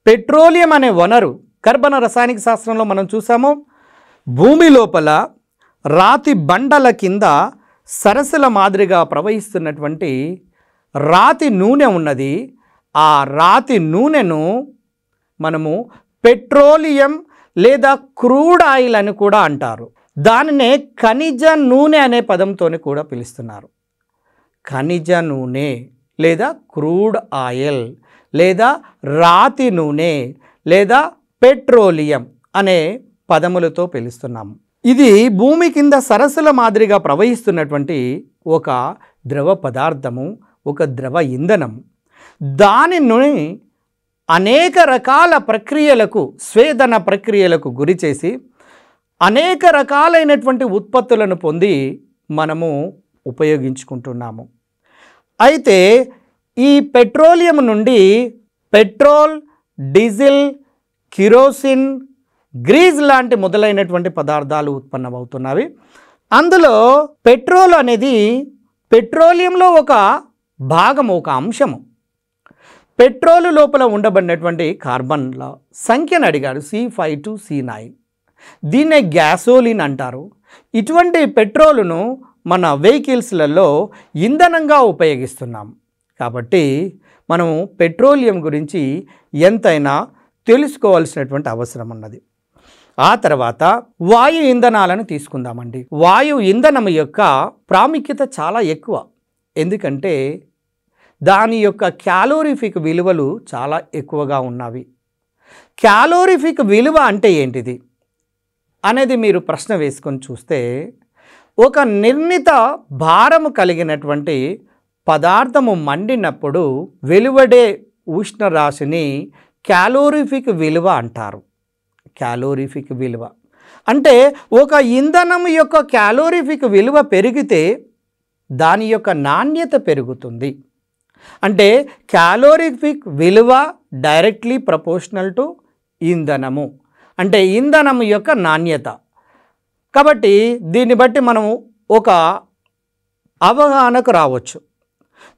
పెట్రోలియం అనే వనరు కర్బన రసాయనిక శాస్త్రంలో మనం చూసాము. భూమి లోపల రాతి బండల కింద సరస్సుల మాదిరిగా ప్రవహిస్తున్నటువంటి రాతి నూనె ఉన్నది. ఆ రాతి నూనెను మనము పెట్రోలియం లేదా క్రూడ్ ఆయిల్ అని కూడా అంటారు. దానినే ఖనిజ నూనె అనే పదంతోనే కూడా పిలుస్తున్నారు. ఖనిజ నూనె లేదా క్రూడ్ ఆయిల్ లేదా రాతి నూనె లేదా పెట్రోలియం అనే పదములతో పిలుస్తున్నాము. ఇది భూమి కింద సరస్సుల మాదిరిగా ప్రవహిస్తున్నటువంటి ఒక ద్రవ పదార్థము, ఒక ద్రవ ఇంధనం. దానిని అనేక రకాల ప్రక్రియలకు, స్వేదన ప్రక్రియలకు గురి చేసి అనేక రకాలైనటువంటి ఉత్పత్తులను పొంది మనము ఉపయోగించుకుంటున్నాము. అయితే ఈ పెట్రోలియం నుండి పెట్రోల్, డీజిల్, కిరోసిన్, గ్రీజ్ లాంటి మొదలైనటువంటి పదార్థాలు ఉత్పన్నమవుతున్నవి. అందులో పెట్రోల్ అనేది పెట్రోలియంలో ఒక భాగము, ఒక అంశము. పెట్రోల్ లోపల ఉండబడినటువంటి కార్బన్ల సంఖ్యను అడిగాడు, C5 to C9. దీన్నే గ్యాసోలిన్ అంటారు. ఇటువంటి పెట్రోలును మన వెహికల్స్లలో ఇంధనంగా ఉపయోగిస్తున్నాం. కాబట్టి మనము పెట్రోలియం గురించి ఎంతైనా తెలుసుకోవాల్సినటువంటి అవసరం ఉన్నది. ఆ తర్వాత వాయు ఇంధనాలను తీసుకుందామండి. వాయు ఇంధనం యొక్క ప్రాముఖ్యత చాలా ఎక్కువ. ఎందుకంటే దాని యొక్క క్యాలోరిఫిక్ విలువలు చాలా ఎక్కువగా ఉన్నవి. క్యాలోరిఫిక్ విలువ అంటే ఏంటిది అనేది మీరు ప్రశ్న వేసుకొని చూస్తే, ఒక నిర్ణీత భారము కలిగినటువంటి పదార్థము మండినప్పుడు వెలువడే ఉష్ణరాశిని క్యాలోరిఫిక్ విలువ అంటారు. క్యాలోరిఫిక్ విలువ అంటే ఒక ఇంధనం యొక్క క్యాలోరిఫిక్ విలువ పెరిగితే దాని యొక్క నాణ్యత పెరుగుతుంది. అంటే క్యాలోరిఫిక్ విలువ డైరెక్ట్లీ ప్రపోర్షనల్ టు ఇంధనము, అంటే ఇంధనం యొక్క నాణ్యత. కాబట్టి దీన్ని బట్టి మనం ఒక అవగాహనకు రావచ్చు.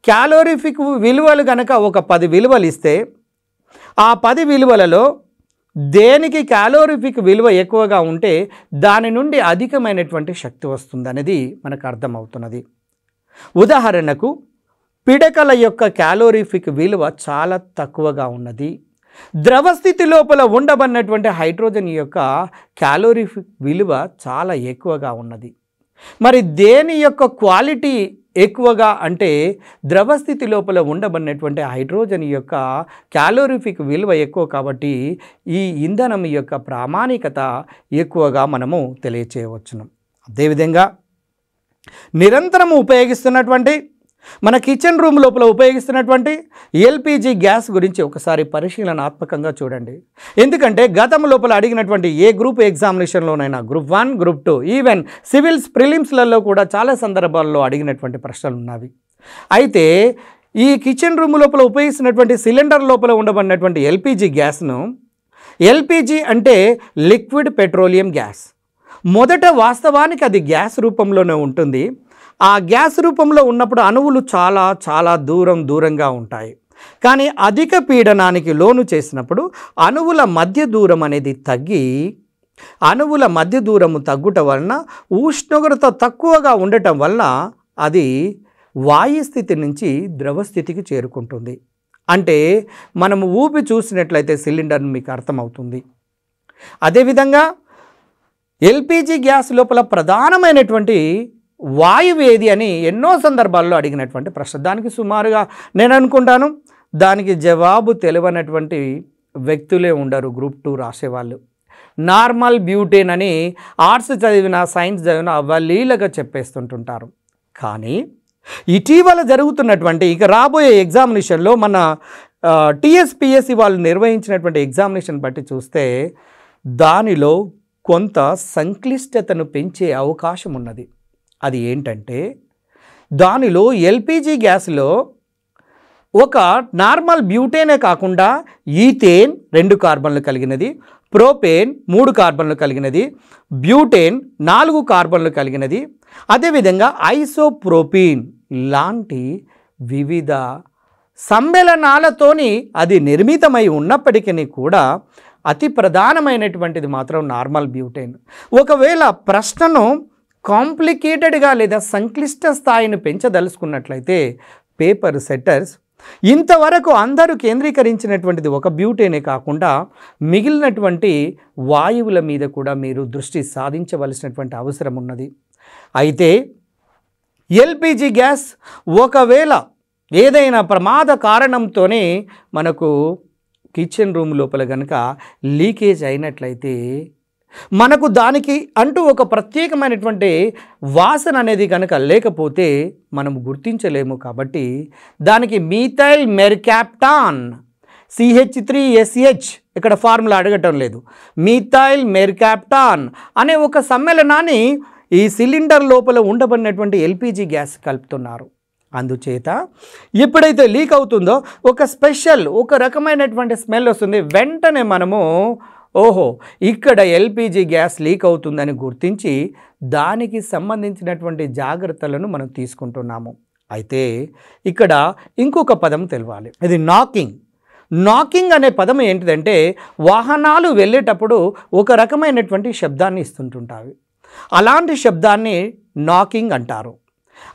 క్యాలోరిఫిక్ విలువలు కనుక ఒక 10 విలువలు ఇస్తే ఆ 10 విలువలలో దేనికి క్యాలోరిఫిక్ విలువ ఎక్కువగా ఉంటే దాని నుండి అధికమైనటువంటి శక్తి వస్తుందనేది మనకు అర్థమవుతున్నది. ఉదాహరణకు పిడకల యొక్క క్యాలోరిఫిక్ విలువ చాలా తక్కువగా ఉన్నది. ద్రవస్థితి లోపల ఉండబడినటువంటి హైడ్రోజన్ యొక్క క్యాలోరిఫిక్ విలువ చాలా ఎక్కువగా ఉన్నది. మరి దేని యొక్క క్వాలిటీ ఎక్కువగా అంటే ద్రవస్థితి లోపల ఉండబడినటువంటి హైడ్రోజన్ యొక్క క్యాలోరిఫిక్ విలువ ఎక్కువ. కాబట్టి ఈ ఇంధనం యొక్క ప్రామాణికత ఎక్కువగా మనము తెలియచేయవచ్చును. అదేవిధంగా నిరంతరం ఉపయోగిస్తున్నటువంటి మన కిచెన్ రూమ్ లోపల ఉపయోగిస్తున్నటువంటి ఎల్పిజి గ్యాస్ గురించి ఒకసారి పరిశీలనాత్మకంగా చూడండి. ఎందుకంటే గతం లోపల అడిగినటువంటి ఏ గ్రూప్ ఎగ్జామినేషన్లోనైనా గ్రూప్ 1, గ్రూప్ 2, ఈవెన్ సివిల్స్ ప్రిలిమ్స్లలో కూడా చాలా సందర్భాల్లో అడిగినటువంటి ప్రశ్నలు ఉన్నవి. అయితే ఈ కిచెన్ రూమ్ లోపల ఉపయోగిస్తున్నటువంటి సిలిండర్ లోపల ఉండబడినటువంటి ఎల్పిజి గ్యాస్ను, ఎల్పిజి అంటే లిక్విడ్ పెట్రోలియం గ్యాస్. మొదట వాస్తవానికి అది గ్యాస్ రూపంలోనే ఉంటుంది. ఆ గ్యాస్ రూపంలో ఉన్నప్పుడు అణువులు చాలా చాలా దూరంగా ఉంటాయి. కానీ అధిక పీడనానికి లోను చేసినప్పుడు అణువుల మధ్య దూరం అనేది తగ్గి, అణువుల మధ్య దూరము తగ్గుట వలన ఉష్ణోగ్రత తక్కువగా ఉండటం వలన అది వాయు స్థితి నుంచి ద్రవ స్థితికి చేరుకుంటుంది. అంటే మనము ఊపి చూసినట్లయితే సిలిండర్ను మీకు అర్థమవుతుంది. అదేవిధంగా ఎల్పిజి గ్యాస్ లోపల ప్రధానమైనటువంటి వాయువు ఏది అని ఎన్నో సందర్భాల్లో అడిగినటువంటి ప్రశ్న. దానికి సుమారుగా నేను అనుకుంటాను దానికి జవాబు తెలియనటువంటి వ్యక్తులే ఉండరు గ్రూప్ 2 రాసేవాళ్ళు. నార్మల్ బ్యూటేన్ అని ఆర్ట్స్ చదివిన సైన్స్ చదివిన అవలీలగా చెప్పేస్తుంటుంటారు. కానీ ఇటీవల జరుగుతున్నటువంటి ఇక రాబోయే ఎగ్జామినేషన్లో మన టీఎస్పిఎస్సి వాళ్ళు నిర్వహించినటువంటి ఎగ్జామినేషన్ బట్టి చూస్తే దానిలో కొంత సంక్లిష్టతను పెంచే అవకాశం ఉన్నది. అది ఏంటంటే దానిలో ఎల్పిజి గ్యాస్లో ఒక నార్మల్ బ్యూటేనే కాకుండా ఈథేన్ 2 కార్బన్లు కలిగినది, ప్రోపేన్ 3 కార్బన్లు కలిగినది, బ్యూటేన్ 4 కార్బన్లు కలిగినది, అదేవిధంగా ఐసోప్రోపీన్ లాంటి వివిధ సమ్మేళనాలతోని అది నిర్మితమై ఉన్నప్పటికీ కూడా అతి ప్రధానమైనటువంటిది మాత్రం నార్మల్ బ్యూటేన్. ఒకవేళ ప్రశ్నను కాంప్లికేటెడ్గా లేదా సంక్లిష్ట స్థాయిని పెంచదలుచుకున్నట్లయితే పేపర్ సెట్టర్స్ ఇంతవరకు అందరూ కేంద్రీకరించినటువంటిది ఒక బ్యూటేనే కాకుండా మిగిలినటువంటి వాయువుల మీద కూడా మీరు దృష్టి సాధించవలసినటువంటి అవసరం ఉన్నది. అయితే ఎల్పిజి గ్యాస్ ఒకవేళ ఏదైనా ప్రమాద కారణంతోనే మనకు కిచెన్ రూమ్ లోపల కనుక లీకేజ్ అయినట్లయితే మనకు దానికి అంటూ ఒక ప్రత్యేకమైనటువంటి వాసన అనేది కనుక లేకపోతే మనం గుర్తించలేము. కాబట్టి దానికి మీథైల్ మెర్కాప్టాన్ CH3SH ఇక్కడ ఫార్ములా అడగటం లేదు. మీథైల్ మెర్కాప్టాన్ అనే ఒక సమ్మేళనాన్ని ఈ సిలిండర్ లోపల ఉండబడినటువంటి ఎల్పిజి గ్యాస్ కలుపుతున్నారు. అందుచేత ఎప్పుడైతే లీక్ అవుతుందో ఒక రకమైనటువంటి స్మెల్ వస్తుంది. వెంటనే మనము ఓహో ఇక్కడ ఎల్పిజి గ్యాస్ లీక్ అవుతుందని గుర్తించి దానికి సంబంధించినటువంటి జాగ్రత్తలను మనం తీసుకుంటున్నాము. అయితే ఇక్కడ ఇంకొక పదం తెలవాలి. ఇది నాకింగ్. నాకింగ్ అనే పదం ఏంటిదంటే వాహనాలు వెళ్ళేటప్పుడు ఒక రకమైనటువంటి శబ్దాన్ని ఇస్తుంటుంటాయి. అలాంటి శబ్దాన్ని నాకింగ్ అంటారు.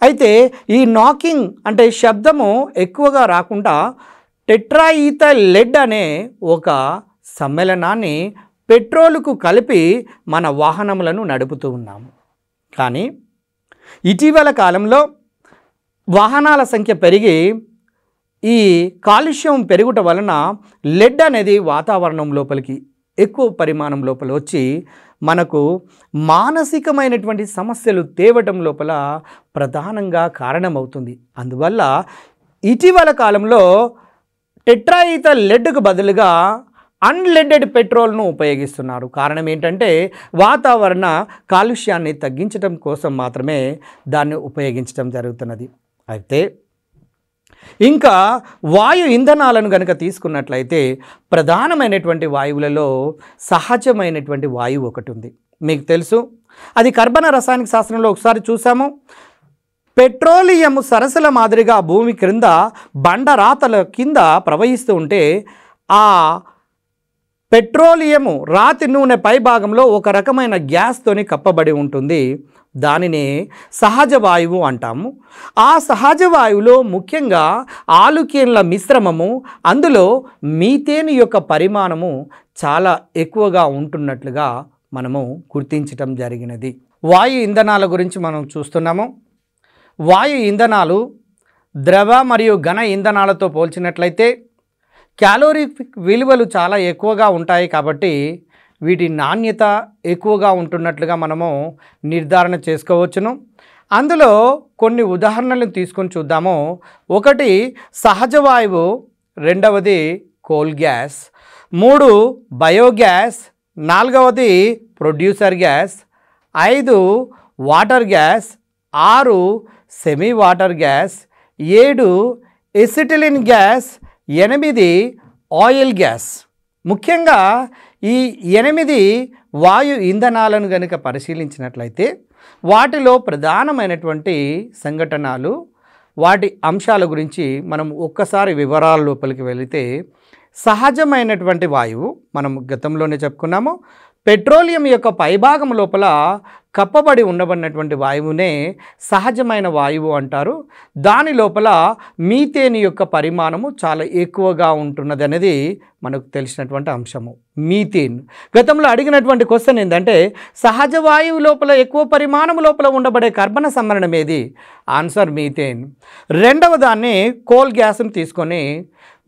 అయితే ఈ నాకింగ్ అంటే శబ్దము ఎక్కువగా రాకుండా టెట్రాఈథైల్ లెడ్ అనే ఒక సమ్మేళనాన్ని పెట్రోలుకు కలిపి మన వాహనములను నడుపుతూ ఉన్నాము. కానీ ఇటీవల కాలంలో వాహనాల సంఖ్య పెరిగి ఈ కాలుష్యం పెరుగుట వలన లెడ్ అనేది వాతావరణం లోపలికి ఎక్కువ పరిమాణం లోపల వచ్చి మనకు మానసికమైనటువంటి సమస్యలు తేవటం లోపల ప్రధానంగా కారణమవుతుంది. అందువల్ల ఇటీవల కాలంలో టెట్రాఈథైల్ లెడ్కు బదులుగా అన్లెడెడ్ పెట్రోల్ను ఉపయోగిస్తున్నారు. కారణం ఏంటంటే వాతావరణ కాలుష్యాన్ని తగ్గించడం కోసం మాత్రమే దాన్ని ఉపయోగించడం జరుగుతున్నది. అయితే ఇంకా వాయు ఇంధనాలను కనుక తీసుకున్నట్లయితే ప్రధానమైనటువంటి వాయువులలో సహజమైనటువంటి వాయువు ఒకటి ఉంది. మీకు తెలుసు, అది కర్బన రసాయనిక శాస్త్రంలో ఒకసారి చూసాము. పెట్రోలియం సరస్సుల మాదిరిగా భూమి క్రింద బండరాతల కింద ప్రవహిస్తూ ఉంటే ఆ పెట్రోలియము రాతి నూనె పై భాగంలో ఒక రకమైన గ్యాస్తోని కప్పబడి ఉంటుంది. దానిని సహజ వాయువు అంటాము. ఆ సహజ వాయువులో ముఖ్యంగా ఆలుకేన్ల మిశ్రమము, అందులో మీథేన్ యొక్క పరిమాణము చాలా ఎక్కువగా ఉంటున్నట్లుగా మనము గుర్తించటం జరిగినది. వాయు ఇంధనాల గురించి మనం చూస్తున్నాము. వాయు ఇంధనాలు ద్రవ మరియు ఘన ఇంధనాలతో పోల్చినట్లయితే క్యాలోరిఫిక్ విలువలు చాలా ఎక్కువగా ఉంటాయి. కాబట్టి వీటి నాణ్యత ఎక్కువగా ఉంటున్నట్లుగా మనము నిర్ధారణ చేసుకోవచ్చును. అందులో కొన్ని ఉదాహరణలను తీసుకొని చూద్దాము. ఒకటి సహజ వాయువు, రెండవది కోల్ గ్యాస్, 3 బయోగ్యాస్, 4వది producer gas, 5 water gas, 6 semi water gas, 7 acetylene gas, 8 oil gas. ముఖ్యంగా ఈ 8 వాయు ఇంధనాలను కనుక పరిశీలించినట్లయితే వాటిలో ప్రధానమైనటువంటి సంఘటనలు, వాటి అంశాల గురించి మనం ఒక్కసారి వివరాల లోపలికి వెళితే, సహజమైనటువంటి వాయువు మనం గతంలోనే చెప్పుకున్నాము. పెట్రోలియం యొక్క పైభాగం లోపల కప్పబడి ఉండబడినటువంటి వాయువునే సహజమైన వాయువు అంటారు. దాని లోపల మీథేన్ యొక్క పరిమాణము చాలా ఎక్కువగా ఉంటున్నది అనేది మనకు తెలిసినటువంటి అంశము. మీథేన్ గతంలో అడిగినటువంటి క్వశ్చన్ ఏంటంటే సహజ వాయువు లోపల ఎక్కువ పరిమాణం లోపల ఉండబడే కర్బన సమ్మేళనం ఏది? Answer methane. రెండవ దాన్ని కోల్ గ్యాస్ను తీసుకొని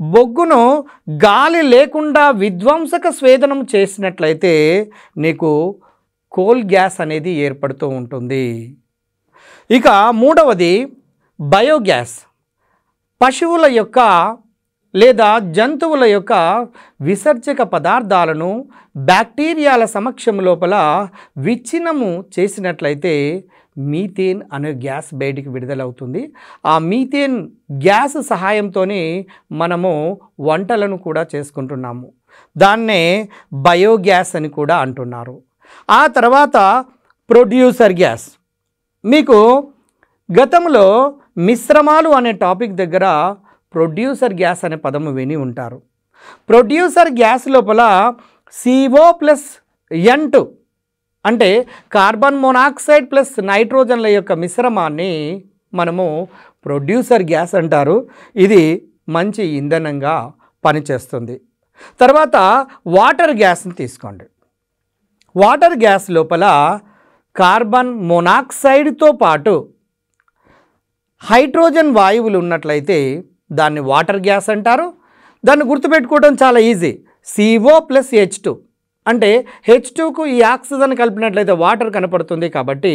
బొగ్గును గాలి లేకుండా విధ్వంసక స్వేదనం చేసినట్లయితే నీకు కోల్ గ్యాస్ అనేది ఏర్పడుతూ ఉంటుంది. ఇక మూడవది బయోగ్యాస్. పశువుల యొక్క లేదా జంతువుల యొక్క విసర్జక పదార్థాలను బ్యాక్టీరియాల సమక్షం లోపల విచ్ఛిన్నము చేసినట్లయితే మీథేన్ అనే గ్యాస్ బయటికి విడుదలవుతుంది. ఆ మీథేన్ గ్యాస్ సహాయంతో మనము వంటలను కూడా చేసుకుంటున్నాము. దాన్నే బయోగ్యాస్ అని కూడా అంటున్నారు. ఆ తర్వాత ప్రొడ్యూసర్ గ్యాస్. మీకు గతంలో మిశ్రమాలు అనే టాపిక్ దగ్గర ప్రొడ్యూసర్ గ్యాస్ అనే పదము విని ఉంటారు. ప్రొడ్యూసర్ గ్యాస్ లోపల CO+N2 అంటే కార్బన్ మోనాక్సైడ్ ప్లస్ నైట్రోజన్ల యొక్క మిశ్రమాన్ని మనము ప్రొడ్యూసర్ గ్యాస్ అంటారు. ఇది మంచి ఇంధనంగా పనిచేస్తుంది. తర్వాత వాటర్ గ్యాస్ని తీసుకోండి. వాటర్ గ్యాస్ లోపల కార్బన్ మోనాక్సైడ్తో పాటు హైడ్రోజన్ వాయువులు ఉన్నట్లయితే దాన్ని వాటర్ గ్యాస్ అంటారు. దాన్ని గుర్తుపెట్టుకోవడం చాలా ఈజీ. CO+H2 అంటే H2కు ఈ ఆక్సిజన్ కలిపినట్లయితే వాటర్ కనపడుతుంది. కాబట్టి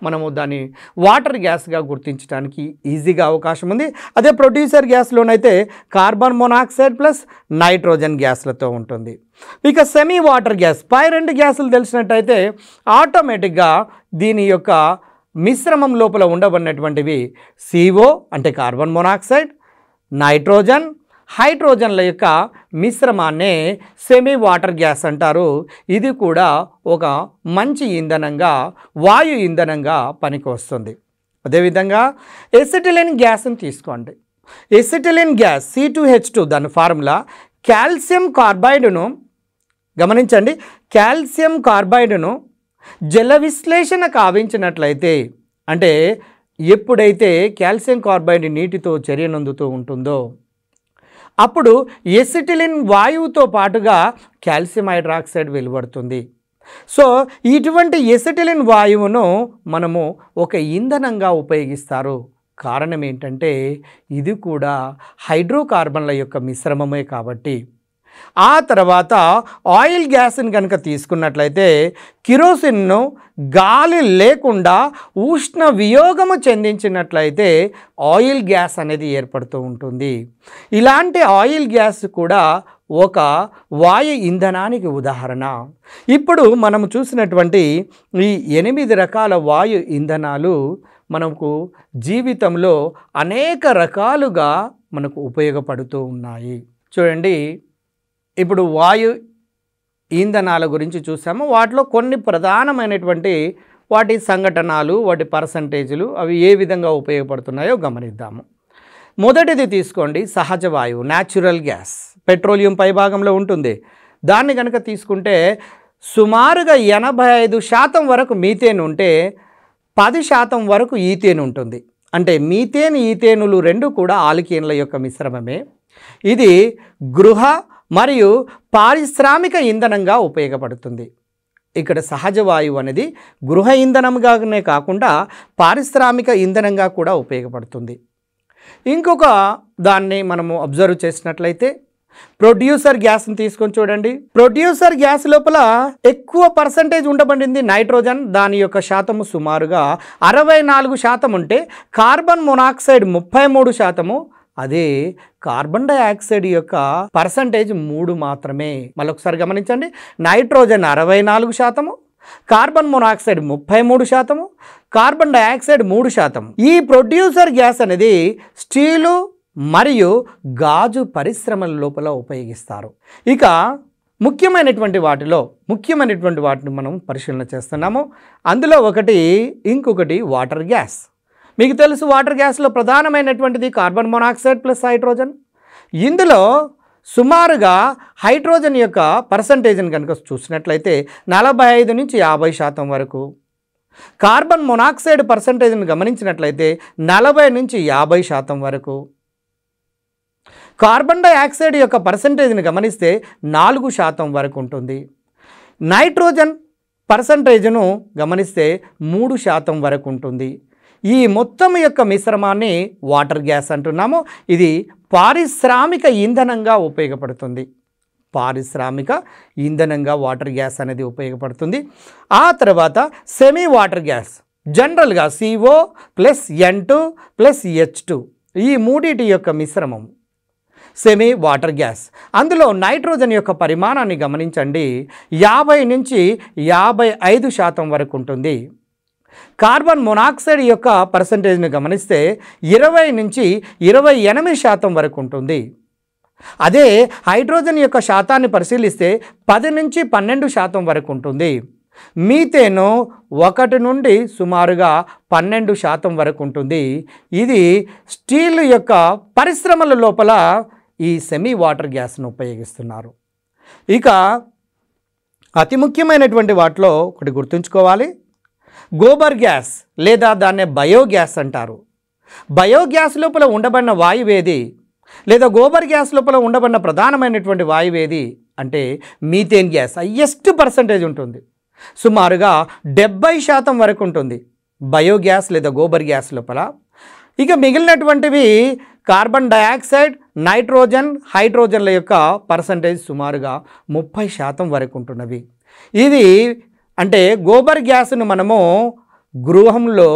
మనము దాన్ని వాటర్ గ్యాస్గా గుర్తించడానికి ఈజీగా అవకాశం ఉంది. అదే ప్రొడ్యూసర్ గ్యాస్లోనైతే కార్బన్ మోనాక్సైడ్ ప్లస్ నైట్రోజన్ గ్యాస్లతో ఉంటుంది. ఇక సెమీ వాటర్ గ్యాస్, పై 2 గ్యాసులు తెలిసినట్టయితే ఆటోమేటిక్గా దీని యొక్క మిశ్రమం లోపల ఉండబడినటువంటివి CO అంటే కార్బన్ మోనాక్సైడ్, నైట్రోజన్, హైడ్రోజన్ల యొక్క మిశ్రమాన్నే సెమీ వాటర్ గ్యాస్ అంటారు. ఇది కూడా ఒక మంచి ఇంధనంగా, వాయు ఇంధనంగా పనికి వస్తుంది. అదేవిధంగా ఎసిటిలిన్ గ్యాస్ని తీసుకోండి. ఎసిటిలిన్ గ్యాస్ C2H2 దాని ఫార్ములా కాల్షియం కార్బైడ్ను గమనించండి, కాల్షియం కార్బైడ్ను జల విశ్లేషణ కావించినట్లయితే, అంటే ఎప్పుడైతే కాల్షియం కార్బైడ్ నీటితో చర్యనందుతూ ఉంటుందో అప్పుడు ఎసిటిలిన్ వాయువుతో పాటుగా కాల్షియం హైడ్రాక్సైడ్ వెలువడుతుంది. సో ఇటువంటి ఎసిటిలిన్ వాయువును మనము ఒక ఇంధనంగా ఉపయోగిస్తారు. కారణం ఏంటంటే ఇది కూడా హైడ్రోకార్బన్ల యొక్క మిశ్రమమే కాబట్టి. ఆ తర్వాత ఆయిల్ గ్యాస్ని కనుక తీసుకున్నట్లయితే కిరోసిన్ను గాలి లేకుండా ఉష్ణ వియోగము చెందించినట్లయితే ఆయిల్ గ్యాస్ అనేది ఏర్పడుతూ ఉంటుంది. ఇలాంటి ఆయిల్ గ్యాస్ కూడా ఒక వాయు ఇంధనానికి ఉదాహరణ. ఇప్పుడు మనం చూసినటువంటి ఈ 8 రకాల వాయు ఇంధనాలు మనకు జీవితంలో అనేక రకాలుగా మనకు ఉపయోగపడుతూ ఉన్నాయి. చూడండి, ఇప్పుడు వాయు ఇంధనాల గురించి చూసాము. వాటిలో కొన్ని ప్రధానమైనటువంటి వాటి సంఘటనలు, వాటి పర్సంటేజీలు అవి ఏ విధంగా ఉపయోగపడుతున్నాయో గమనిద్దాము. మొదటిది తీసుకోండి, సహజ వాయువు, న్యాచురల్ గ్యాస్. పెట్రోలియం పైభాగంలో ఉంటుంది. దాన్ని కనుక తీసుకుంటే సుమారుగా 85% వరకు మీథేన్ ఉంటే 10% వరకు ఈథేన్ ఉంటుంది. అంటే మీథేన్, ఈథేనులు రెండు కూడా ఆల్కీన్ల యొక్క మిశ్రమమే. ఇది గృహ మరియు పారిశ్రామిక ఇంధనంగా ఉపయోగపడుతుంది. ఇక్కడ సహజ వాయువు అనేది గృహ ఇంధనంగానే కాకుండా పారిశ్రామిక ఇంధనంగా కూడా ఉపయోగపడుతుంది. ఇంకొక దాన్ని మనము అబ్జర్వ్ చేసినట్లయితే ప్రొడ్యూసర్ గ్యాస్ని తీసుకొని చూడండి. ప్రొడ్యూసర్ గ్యాస్ లోపల ఎక్కువ పర్సంటేజ్ ఉండబడింది నైట్రోజన్. దాని యొక్క శాతము సుమారుగా 64% ఉంటే కార్బన్ మోనాక్సైడ్ 33%. అదే కార్బన్ డైఆక్సైడ్ యొక్క పర్సంటేజ్ 3 మాత్రమే. మళ్ళొకసారి గమనించండి, nitrogen 64%, carbon monoxide 33%, carbon dioxide 3%. ఈ ప్రొడ్యూసర్ గ్యాస్ అనేది స్టీలు మరియు గాజు పరిశ్రమల లోపల ఉపయోగిస్తారు. ఇక ముఖ్యమైనటువంటి వాటిని మనం పరిశీలన చేస్తున్నాము. అందులో ఇంకొకటి వాటర్ గ్యాస్. మీకు తెలుసు, వాటర్ గ్యాస్లో ప్రధానమైనటువంటిది కార్బన్ మోనాక్సైడ్ ప్లస్ హైడ్రోజన్. ఇందులో సుమారుగా హైడ్రోజన్ యొక్క పర్సంటేజ్ని కనుక చూసినట్లయితే 45 నుంచి 50% వరకు, కార్బన్ మోనాక్సైడ్ పర్సంటేజ్ని గమనించినట్లయితే 40 నుంచి 50% వరకు, కార్బన్ డైఆక్సైడ్ యొక్క పర్సంటేజ్ని గమనిస్తే 4% వరకు ఉంటుంది. నైట్రోజన్ పర్సంటేజ్ను గమనిస్తే 3% వరకు ఉంటుంది. ఈ మొత్తం యొక్క మిశ్రమాన్ని వాటర్ గ్యాస్ అంటున్నాము. ఇది పారిశ్రామిక ఇంధనంగా ఉపయోగపడుతుంది. పారిశ్రామిక ఇంధనంగా వాటర్ గ్యాస్ అనేది ఉపయోగపడుతుంది. ఆ తర్వాత సెమీ వాటర్ గ్యాస్, జనరల్గా CO plus N2 plus H2 ఈ మూడిటి యొక్క మిశ్రమం సెమీ వాటర్ గ్యాస్. అందులో నైట్రోజన్ యొక్క పరిమాణాన్ని గమనించండి, 50 నుంచి 55% వరకు ఉంటుంది. కార్బన్ మోనాక్సైడ్ యొక్క పర్సంటేజ్ని గమనిస్తే 20 నుంచి 28% వరకు ఉంటుంది. అదే హైడ్రోజన్ యొక్క శాతాన్ని పరిశీలిస్తే 10 నుంచి 12% వరకు ఉంటుంది. మీథేను 1 నుండి సుమారుగా 12% వరకు ఉంటుంది. ఇది స్టీల్ యొక్క పరిశ్రమల లోపల ఈ సెమీ వాటర్ గ్యాస్ను ఉపయోగిస్తున్నారు. ఇక అతి ముఖ్యమైనటువంటి వాటిలో ఒకటి గుర్తుంచుకోవాలి, గోబర్ గ్యాస్ లేదా దాన్నే బయోగ్యాస్ అంటారు. బయోగ్యాస్ లోపల ఉండబడిన వాయువేది లేదా గోబర్ గ్యాస్ లోపల ఉండబడిన ప్రధానమైనటువంటి వాయువేది అంటే మీథేన్ గ్యాస్. హైయెస్ట్ పర్సంటేజ్ ఉంటుంది, సుమారుగా 70% వరకు ఉంటుంది బయోగ్యాస్ లేదా గోబర్ గ్యాస్ లోపల. ఇక మిగిలినటువంటివి కార్బన్ డైఆక్సైడ్, నైట్రోజన్, హైడ్రోజన్ల యొక్క పర్సంటేజ్ సుమారుగా 30% వరకు ఉంటున్నవి. ఇది అంటే గోబర్ గ్యాస్ను మనము గృహంలో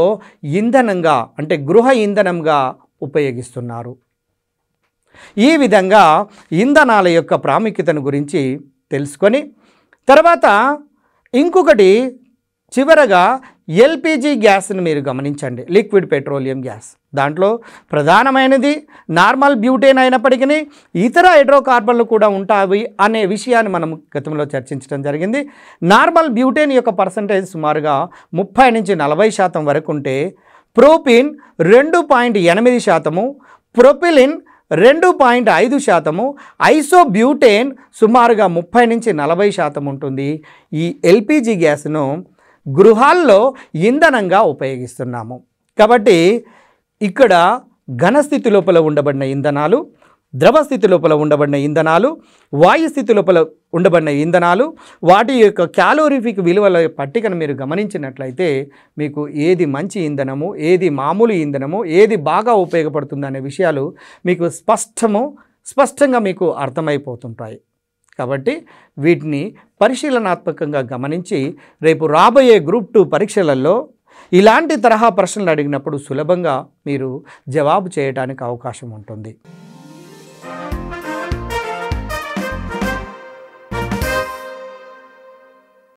ఇంధనంగా అంటే గృహ ఇంధనంగా ఉపయోగిస్తున్నారు. ఈ విధంగా ఇంధనాల యొక్క ప్రాముఖ్యతను గురించి తెలుసుకొని తర్వాత ఇంకొకటి చివరగా LPG గ్యాస్ను మీరు గమనించండి, లిక్విడ్ పెట్రోలియం గ్యాస్. దాంట్లో ప్రధానమైనది నార్మల్ బ్యూటేన్ అయినప్పటికీ ఇతర హైడ్రోకార్బన్లు కూడా ఉంటాయి అనే విషయాన్ని మనం గతంలో చర్చించడం జరిగింది. నార్మల్ బ్యూటేన్ యొక్క పర్సంటేజ్ సుమారుగా 30 నుంచి 40% వరకు ఉంటే, ప్రోపిన్ 2.8%, ప్రొపిలిన్ 2.5%, ఐసోబ్యూటేన్ సుమారుగా 30 నుంచి 40% ఉంటుంది. ఈ ఎల్పిజి గ్యాస్ను గృహాల్లో ఇంధనంగా ఉపయోగిస్తున్నాము. కాబట్టి ఇక్కడ ఘనస్థితి లోపల ఉండబడిన ఇంధనాలు, ద్రవ స్థితి లోపల ఉండబడిన ఇంధనాలు, వాయు స్థితి లోపల ఉండబడిన ఇంధనాలు, వాటి యొక్క క్యాలోరిఫిక్ విలువల పట్టికను మీరు గమనించినట్లయితే మీకు ఏది మంచి ఇంధనము, ఏది మామూలు ఇంధనము, ఏది బాగా ఉపయోగపడుతుంది అనే విషయాలు మీకు స్పష్టంగా మీకు అర్థమైపోతుంటాయి. కాబట్టి వీటిని పరిశీలనాత్మకంగా గమనించి రేపు రాబోయే గ్రూప్ 2 పరీక్షలలో ఇలాంటి తరహా ప్రశ్నలు అడిగినప్పుడు సులభంగా మీరు జవాబు చేయడానికి అవకాశం ఉంటుంది.